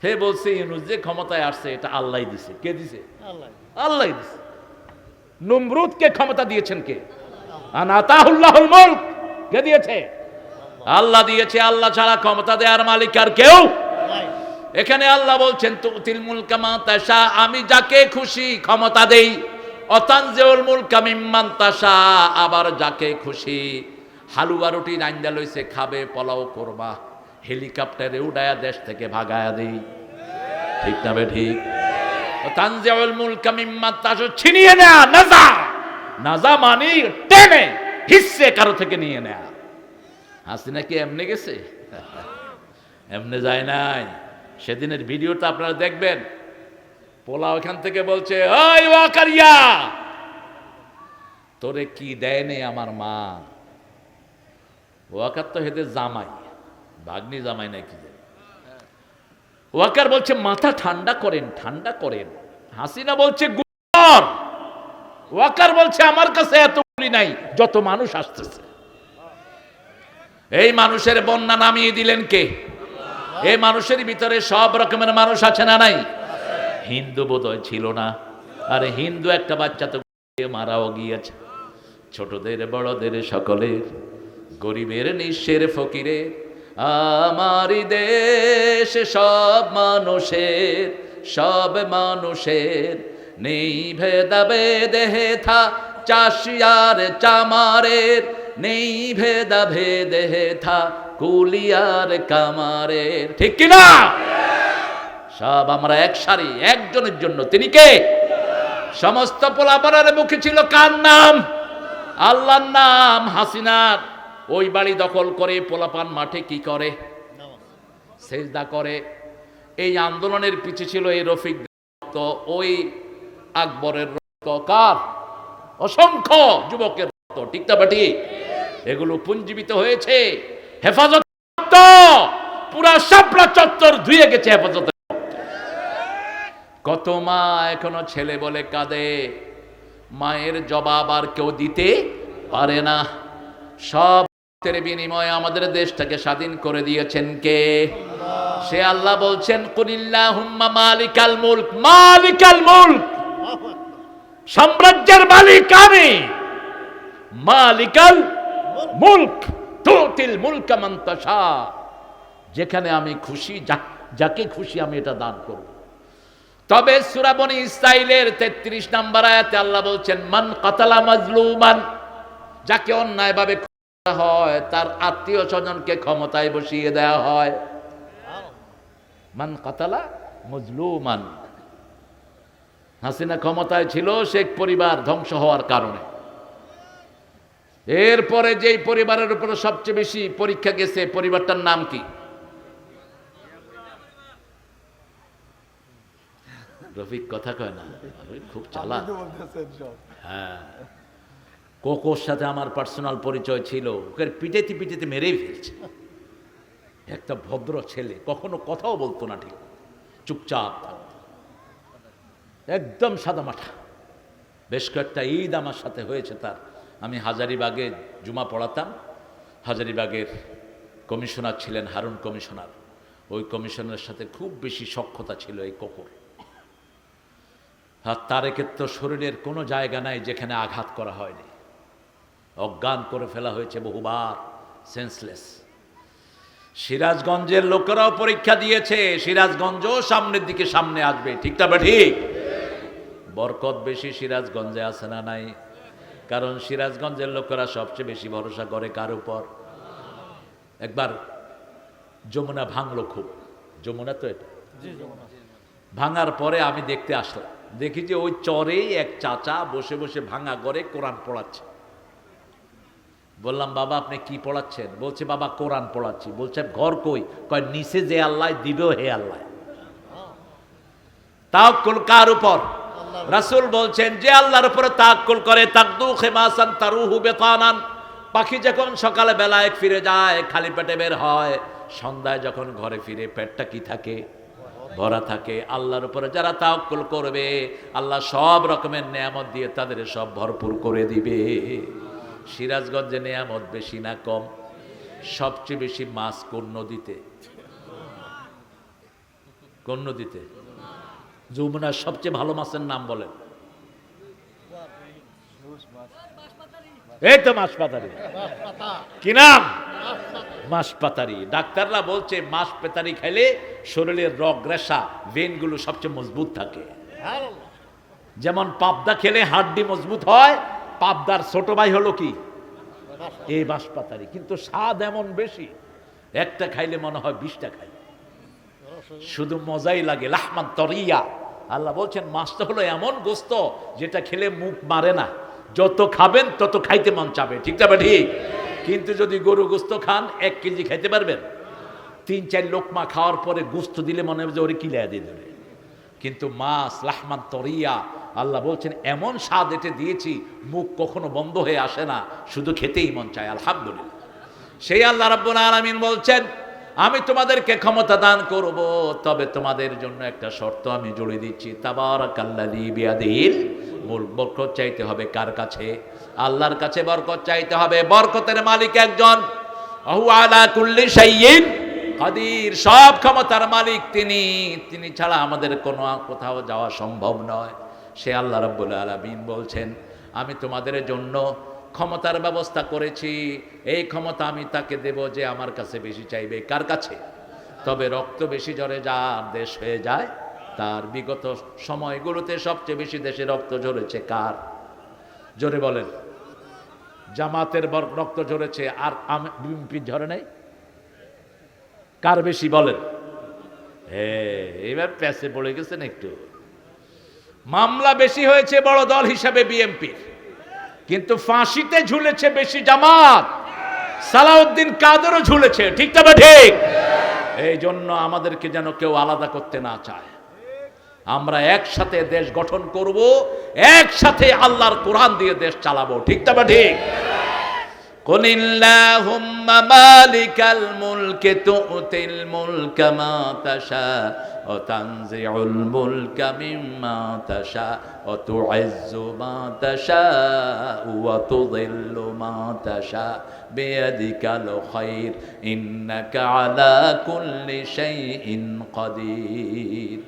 হে বলছে ইউনূস যে ক্ষমতায় আসছে এটা আল্লাহ দিছে। কে দিছে? আল্লাহ দিছে। নমরুদকে ক্ষমতা দিয়েছেন কে? আনাতাহুল্লাহুল মুলক। কে দিয়েছে? আল্লাহ দিয়েছে। আল্লাহ ছাড়া ক্ষমতা দেওয়ার মালিক আর কেউ নাই। এখানে আল্লাহ বলছেন তুতিল মুলকা মা তাশা, আমি যাকে খুশি ক্ষমতা দেই। অতানজিউল মুলকা মিম্মান তাশা, আবার যাকে খুশি হালুয়া রুটি রাইন্দা লইছে খাবে, পোলাও করবা, হেলিকপ্টারে উড়ায়া দেশ থেকে ভাগায়া দেই, ঠিক না বে ঠিক? তানজিউল মুলকা মিম্মান তাশা, ছিনিয়ে নেয়া, নাজা। নাজা মানে টেনে হিস্সে কারো থেকে নিয়ে নেয়া। হাসিনা কি এমনি গেছে? এমনি যায় নাই। সেদিনের ভিডিওটা আপনারা দেখবেন, পোলাও এখান থেকে বলছে, ওই ওয়াকারিয়া তোরে কি দেয়নি আমার মা। ওয়াকার তো হেদের জামাই, ভাগ্নি জামাই নাকি। ওয়াকার বলছে মাথা ঠান্ডা করেন, ঠান্ডা করেন। হাসিনা বলছে গুর। ওয়াকার বলছে আমার কাছে এত গুলি নাই যত মানুষ আসতেছে। এই মানুষের বন্যা নামিয়ে দিলেন কে? এই মানুষের ভিতরে সব রকমের মানুষ আছে না নাই? হিন্দু বোধহয় ছিল না। আরে হিন্দু একটা বাচ্চা তো মারাও গিয়েছে। ছোটদের বড়দের সকলের, গরিবের নিঃস্বের ফকিরের, আমারই দেশ সব মানুষের, সব মানুষের, নেই ভেদাভেদ হেথা চাষিয়ার চামারের, নেই ভেদাভেদ হেথা কুলিয়ার কামারের, ঠিক কিনা? সব আমরা এক সারি, একজনের জন্য। তিনি কে? সমস্ত পোলাপানের মুখে ছিল কার নাম? আল্লাহর নাম। হাসিনার ওই বাড়ি দখল করে পোলাপান মাঠে কি করে? সেজদা করে। এই আন্দোলনের পিছে ছিল এই রফিক রক্ত, ওই আকবরের রক্ত, কার? অসংখ্য যুবকের রক্ত, ঠিক না বাটি? এগুলো পুঞ্জীবিত হয়েছে। হেফাজত পুরা শাপলা চত্বর ধুয়ে গেছে হেফাজত। কত মা এখনো ছেলে বলে কাঁদে, মায়ের জবাব আর কেউ দিতে পারে না। সব বিনিময়ে আমাদের দেশটাকে স্বাধীন করে দিয়েছেন কে? সে আল্লাহ বলছেন, কুলিল্লাহুম্মা মালিকাল মুলক, মালিকাল মুলক, সাম্রাজ্যের মালিক আমি, মালিকাল মুলক, তুতিল মুলকা মান তাশা, যেখানে আমি খুশি যাকে খুশি আমি এটা দান করব। তবে সূরা বনী ইসরাঈলের 33 নম্বর আয়াতে আল্লাহ বলছেন, মান কাতালা মাজলুমান, যাকে অন্যায়ভাবে হয় তার আত্মীয় স্বজনকে ক্ষমতায় বসিয়ে দেওয়া হয়। মান কাতালা মাজলুমান, হাসিনা ক্ষমতায় ছিল, শেখ পরিবার ধ্বংস হওয়ার কারণে। এরপরে যেই পরিবারের উপরে সবচেয়ে বেশি পরীক্ষা গেছে, পরিবারটার নাম কি? রফিক কথা কয় না, খুব চালাক। হ্যাঁ, কোকোর সাথে আমার পার্সোনাল পরিচয় ছিল, ওকে পিটাইতে পিটাইতে মেরেই ফেলছে। একটা ভদ্র ছেলে, কখনো কথাও বলতো না, ঠিক চুপচাপ থাকতো, একদম সাদামাঠা। বেশ কয়েকটা ঈদ আমার সাথে হয়েছে তার। আমি হাজারীবাগে জুমা পড়াতাম, হাজারীবাগের কমিশনার ছিলেন হারুন কমিশনার, ওই কমিশনারের সাথে খুব বেশি সখ্যতা ছিল এই কোকোর। আর তারেকের তো শরীরের কোনো জায়গা নাই যেখানে আঘাত করা হয়নি, অজ্ঞান করে ফেলা হয়েছে বহুবার, সেন্সলেস। সিরাজগঞ্জের লোকেরাও পরীক্ষা দিয়েছে, সিরাজগঞ্জও সামনের দিকে সামনে আসবে, ঠিকটা বা ঠিক? বরকত বেশি সিরাজগঞ্জে আছে না নাই? কারণ সিরাজগঞ্জের লোকেরা সবচেয়ে বেশি ভরসা করে কার উপর? একবার যমুনা ভাঙলো খুব, যমুনা তো এটা, ভাঙার পরে আমি দেখতে আসলাম, দেখি যে ওই চরেই এক চাচা বসে বসে ভাঙা ঘরে কোরআন পড়াচ্ছে। বললাম, বাবা আপনি কি পড়াচ্ছেন? বলছে, বাবা কোরআন পড়াচ্ছি। বলছে, ঘর কই? কয়, নিচে যে আল্লাহ দিবে হে আল্লাহ। তাওয়াক্কুল কার উপর? রাসূল বলছেন, যে আল্লাহর উপরে তাওয়াক্কুল করে, তাকদু খিমাসান তারুহু বিতানান, পাখি যখন সকালে বেলায় ফিরে যায় খালি পেটে বের হয়, সন্ধ্যায় যখন ঘরে ফিরে পেটটা কি থাকে? ভরা থাকে। আল্লাহর উপরে যারা তাওয়াক্কুল করবে, আল্লাহ সব রকমের নেয়ামত দিয়ে তাদের সব ভরপুর করে দিবে। সিরাজগঞ্জে নেয়ামত বেশি না কম? সবচেয়ে বেশি মাছ কোন নদীতে? কোন নদীতে? যমুনার সবচেয়ে ভালো মাছের নাম বলেন। এই তো মাছপাতারি। কি নাম? মাছপাতারি। ডাক্তাররা বলছে মাছ পেতারি খেলে শরীরের রগ রেশা ভেনগুলো সবচেয়ে মজবুত থাকে। যেমন পাবদা খেলে হাড্ডি মজবুত হয়, পাবদার ছোট ভাই হলো কি? এই মাছপাতারি। কিন্তু স্বাদ এমন বেশি, একটা খাইলে মনে হয় 20টা খাই, শুধু মজাই লাগে। লাহমান তরিয়া, আল্লাহ বলছেন মাছটা হলো এমন গোস্ত যেটা খেলে মুখ মারে না, যত খাবেন তত খাইতে মন চাবে, ঠিক না ঠিক? কিন্তু যদি গরু গোস্ত খান 1 কেজি খাইতে পারবেন? 3-4 লোকমা খাওয়ার পরে গোস্ত দিলে মনে হবে যে ওরে কিলাইয়া দিয়ে দেবে। কিন্তু মাছ লাহমান তরিয়া, আল্লাহ বলছেন এমন স্বাদ এতে দিয়েছি মুখ কখনো বন্ধ হয়ে আসে না, শুধু খেতেই মন চায়। আলহামদুলিল্লাহ। সেই আল্লাহ রাব্বুল আলামিন বলছেন, আমি তোমাদেরকে ক্ষমতা দান করব, তবে তোমাদের জন্য একটা শর্ত আমি জুড়ে দিচ্ছি। তাবারাকাল্লাযী বিয়াদিহিল মুলক। বরকত চাইতে হবে কার কাছে? আল্লাহর কাছে বরকত চাইতে হবে। বরকতের মালিক একজন, আহু আলা কুল্লি শাইইন কাদির, সব ক্ষমতার মালিক তিনি। তিনি ছাড়া আমাদের কোনো কোথাও যাওয়া সম্ভব নয়। সে আল্লাহ রাব্বুল আলামিন বলছেন, আমি তোমাদের জন্য ক্ষমতার ব্যবস্থা করেছি, এই ক্ষমতা আমি তাকে দেব যে আমার কাছে বেশি চাইবে। কার কাছে? তবে রক্ত বেশি ঝরে যার দেশ হয়ে যায় তার। বিগত সময়গুলোতে সবচেয়ে বেশি দেশে রক্ত ঝরেছে কার? জোরে বলেন। জামাতের রক্ত ঝরেছে, আর বিএনপির ঝরে নাই? কার বেশি বলেন? এবার প্যাসে পড়ে গেছেন একটু। মামলা বেশি হয়েছে বড় দল হিসাবে বিএনপির, কিন্তু ফাঁসিতে ঝুলেছে বেশি জামাত। সালাউদ্দিন কাদেরও ঝুলেছে, ঠিক তবে ঠিক? এই জন্য আমাদেরকে যেন কেউ আলাদা করতে না চায়। আমরা একসাথে দেশ গঠন করব, একসাথে আল্লাহর কোরআন দিয়ে দেশ চালাবো, ঠিক তবে ঠিক? قل اللهم مالك الملك تؤتي الملك ما تشاء وتنزع الملك مما تشاء وتعز ما تشاء وتضل ما تشاء بيدك الخير إنك على كل شيء قدير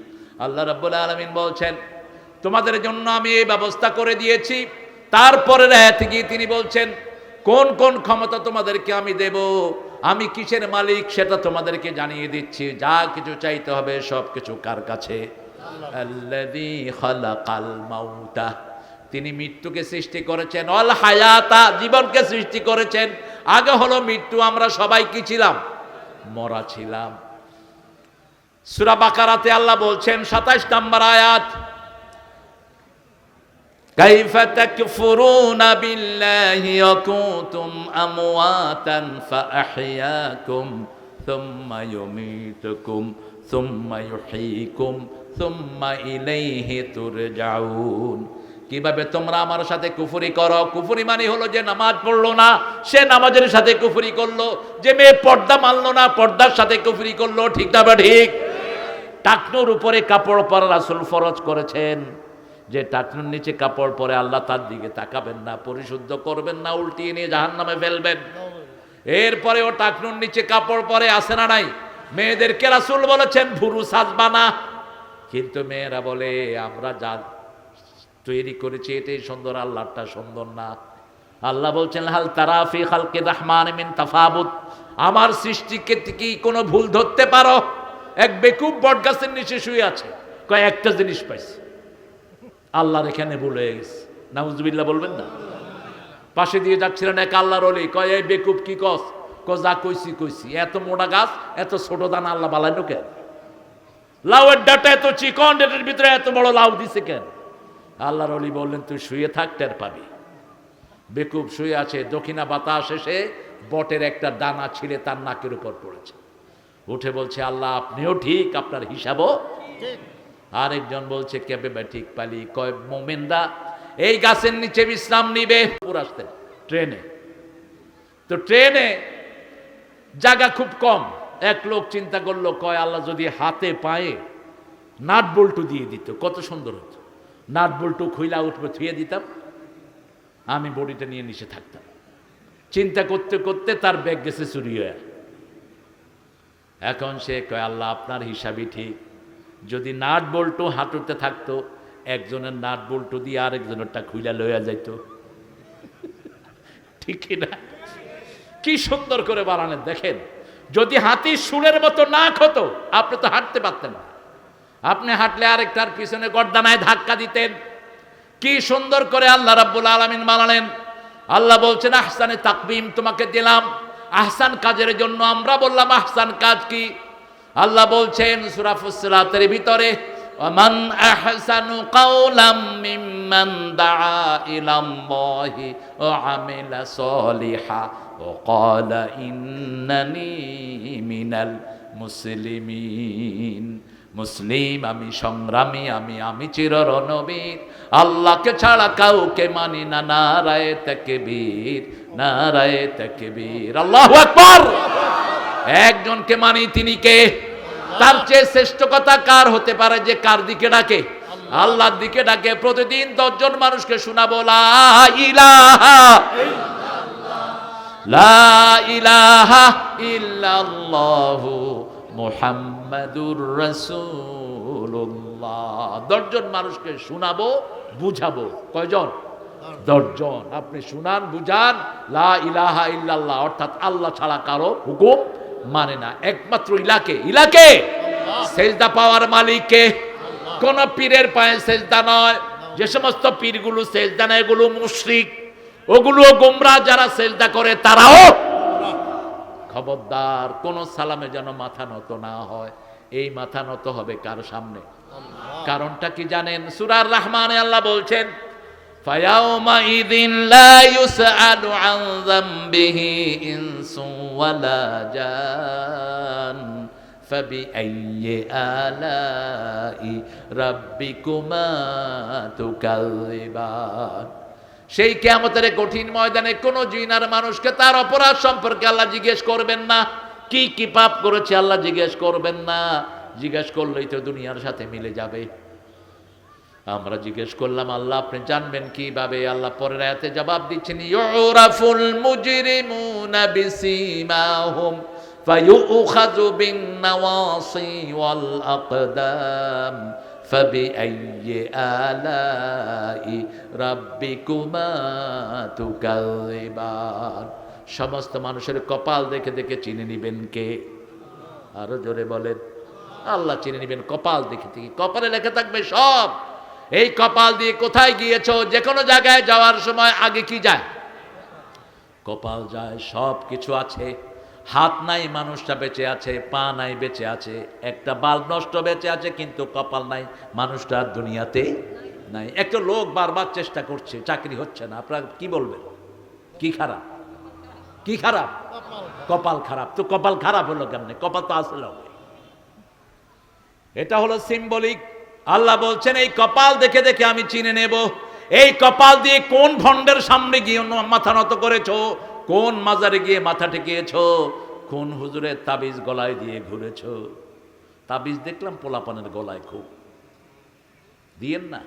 আল্লাহ রাব্বুল আলামিন বলছেন তোমাদের জন্য আমি এই ব্যবস্থা করে দিয়েছি। তারপরে আয়াতে গিয়ে তিনি বলছেন কোন কোন ক্ষমতা তোমাদেরকে আমি দেব, আমি কিসের মালিক সেটা তোমাদেরকে জানিয়ে দিচ্ছি। যা কিছু চাইতে হবে সব কিছু কার কাছে? আল্লাযী খালাকাল মাউতা, তিনি মৃত্যুকে সৃষ্টি করেছেন, অল হায়াতা, জীবনকে সৃষ্টি করেছেন। আগে হলো মৃত্যু, আমরা সবাই কি ছিলাম? মরা ছিলাম। সূরা বাকারাতে আল্লাহ বলছেন 27 নম্বর আয়াত, كيف تكفرون بالله وكنتم أمواتا فأحياكم ثم يميتكم ثم يحييكم ثم إليه ترجعون। কিভাবে তোমরা আমার সাথে কুফরি করো? কুফরি মানে হলো যে নামাজ পড়লো না সে নামাজের সাথে কুফরি করলো, যে মেয়ে পর্দা মানলো না পর্দার সাথে কুফরি করলো। ঠিক না বা ঠিক? টাকনুর উপরে কাপড় পরা রাসূল ফরজ করেছেন, যে টাকনুর নিচে কাপড় পরে আল্লাহ তার দিকে তাকাবেন না, পরিশুদ্ধ করবেন না, উল্টিয়ে নিয়ে জাহান্নামে ফেলবেন। এরপরে ও টাকনুর নিচে কাপড় পরে আসে না নাই? মেয়েদেরকে রাসূল বলেছেন ভুরু সাজবা না, কিন্তু মেয়েরা বলে আমরা যা তৈরি করেছি এটাই সুন্দর, আল্লাহটা সুন্দর না। আল্লাহ বলছেন হাল তারা ফি খালকি রাহমান মিন তাফাবুত, আমার সৃষ্টিকে কি কোনো ভুল ধরতে পারো? এক বেকুব বটগাছের নিচে শুয়ে আছে, কয় একটা জিনিস পাইছে, আল্লাহর এখানে ভুল হয়ে গেছে। নাউজুবিল্লাহ বলবেন না? পাশে দিয়ে যাচ্ছিলেন এক আল্লাহর ওলি, কয় এই বেকুব কি কস? যা কইছি কইছি, এত মোটা গাছ এত ছোট দানা আল্লাহ বালাইলো কেন? লাউয়ের ডাটা এত চিকন, ডাটার ভিতরে এত বড় লাউ দিছে কেন? আল্লাহর ওলি বললেন তুই শুয়ে থাক, টের পাবি। বেকুব শুয়ে আছে, দক্ষিণা বাতাস এসে বটের একটা দানা ছিঁড়ে তার নাকের উপর পড়েছে। উঠে বলছে আল্লাহ আপনিও ঠিক, আপনার হিসাবও ঠিক। আরেকজন বলছে কেবে বা ঠিক পালি? কয় মোমেনরা এই গাছের নিচে বিশ্রাম নিবে। আসতেন ট্রেনে, তো ট্রেনে জায়গা খুব কম। এক লোক চিন্তা করলো, কয় আল্লাহ যদি হাতে পায়ে নাট বল্টু দিয়ে দিত কত সুন্দর হতো, নাট বল্টু খুইলা উঠবে থুয়ে দিতাম, আমি বডিটা নিয়ে নিচে থাকতাম। চিন্তা করতে করতে তার ব্যাগ গেছে চুরি হয়ে। এখন সে কয় আল্লাহ আপনার হিসাবই ঠিক, যদি নাট বল্টু হাঁটুতে থাকতো একজনের নাট বল্টু দিয়ে আরেকজনেরটা খুইলা লইয়া যাইত। ঠিক না? কি সুন্দর করে বানালেন দেখেন। যদি হাতির সুরের মতো নাক হতো আপনি তো হাঁটতে পারতেন না, আপনি হাঁটলে আরেকটার পিছনে গর্দানায় ধাক্কা দিতেন। কি সুন্দর করে আল্লাহ রাব্বুল আলামিন বানালেন। আল্লাহ বলছেন আহসানে তাকবীম তোমাকে দিলাম আহসান কাজের জন্য। আমরা বললাম আহসান কাজ কি? আল্লাহ বলছেন সূরা ফুসসিলাতের ভিতরে ওয়ামান আহসানু কাওলাম মিম্মান দাআ ইলাল্লাহি ওয়া আমিলা সলিহা ওয়া ক্বালা ইন্নানি মিনাল মুসলিমিন। মুসলিম আমি, সংগ্রামী আমি চিররণবীর, আল্লাহকে ছাড়া কাউকে মানি না। নারায়ে তাকবীর, নারায়ে তাকবীর, আল্লাহু আকবার। একজনকে মানি, তিনি কে? তার চেয়ে শ্রেষ্ঠ কথা কার হতে পারে যে কার দিকে ডাকে? আল্লাহর দিকে ডাকে। প্রতিদিন 10 জন মানুষকে শোনাবো লা ইলাহা ইল্লাল্লাহ, লা ইলাহা ইল্লাল্লাহু মুহাম্মাদুর রাসূলুল্লাহ। 10 জন মানুষকে শোনাবো, বুঝাবো। কয়জন? 10 জন। আপনি শুনান, বুঝান লা ইলাহা ইল্লাল্লাহ, অর্থাৎ আল্লাহ ছাড়া কারো হুকুম মানে না। একমাত্র ইলাকে, ইলাকে সেজদা পাওয়ার মালিককে। কোন পীরের পায়ে সেজদা নয়। যে সমস্ত পীরগুলো সেজদা নেয় এগুলো মুশরিক, ওগুলো গোমরা। যারা সেজদা করে তারাও। খবরদার কোন সালামে যেন মাথা নত না হয়। এই মাথা নত হবে কার সামনে? কারণটা কি জানেন? সূরা রহমানে আল্লাহ বলছেন ফায়াউমাইযিন লা ইউসআলু আন যামবিহি ইনসু ওয়ালা জান ফাবিআইয়ি আলাই রাব্বিকুমা তুকাযযিবান। সেই কিয়ামতের কঠিন ময়দানে কোন জিনার মানুষকে তার অপরাধ সম্পর্কে আল্লাহ জিজ্ঞেস করবেন না। কি কি পাপ করেছে আল্লাহ জিজ্ঞেস করবেন না। জিজ্ঞেস করলেই তো দুনিয়ার সাথে মিলে যাবে। আমরা জিজ্ঞেস করলাম আল্লাহ আপনি জানবেন কিভাবে? আল্লাহ পরের আয়াতে জবাব দিচ্ছেন, ইউরাফুল মুজরিমুনা বিসীমাহুম ফায়ুখাযু বিন নাওয়াসি ওয়াল আকদাম ফাবিআইয়ি আলাই রাব্বিকুমা তুকাযিবান। সমস্ত মানুষের কপাল দেখে দেখে চিনে নিবেন কে? আরো জোরে বলেন। আল্লাহ চিনে নিবেন কপাল দেখে দেখে। কপালে লেখা থাকবে সব। এই কপাল দিয়ে কোথায় গিয়েছো? যে কোনো জায়গায় যাওয়ার সময় আগে কি যায়? কপাল যায়। সব কিছু আছে। হাত নাই মানুষটা বেঁচে আছে, পা নাই বেঁচে আছে, একটা বাল্ব নষ্ট বেঁচে আছে, কিন্তু কপাল নাই, মানুষটা আর দুনিয়াতে নাই। একটা লোক বারবার চেষ্টা করছে, চাকরি হচ্ছে না, আপনারা কি বলবেন? কি খারাপ? কি খারাপ? কপাল খারাপ। তো কপাল খারাপ হলো কেমনে? কপাল তো আসলে হবে। এটা হলো সিম্বলিক। আল্লাহ বলছেন এই কপাল দেখে দেখে আমি চিনে নেব। এই কপাল দিয়ে কোন ভণ্ডের সামনে গিয়ে মাথা নত করেছো, কোন মাজারে গিয়ে মাথা ঠেকিয়েছো, কোন হুজুরের তাবিজ গলায় দিয়ে ঘুরেছো। তাবিজ দেখলাম পোলাপানের গলায় খুব, দিয়েন না।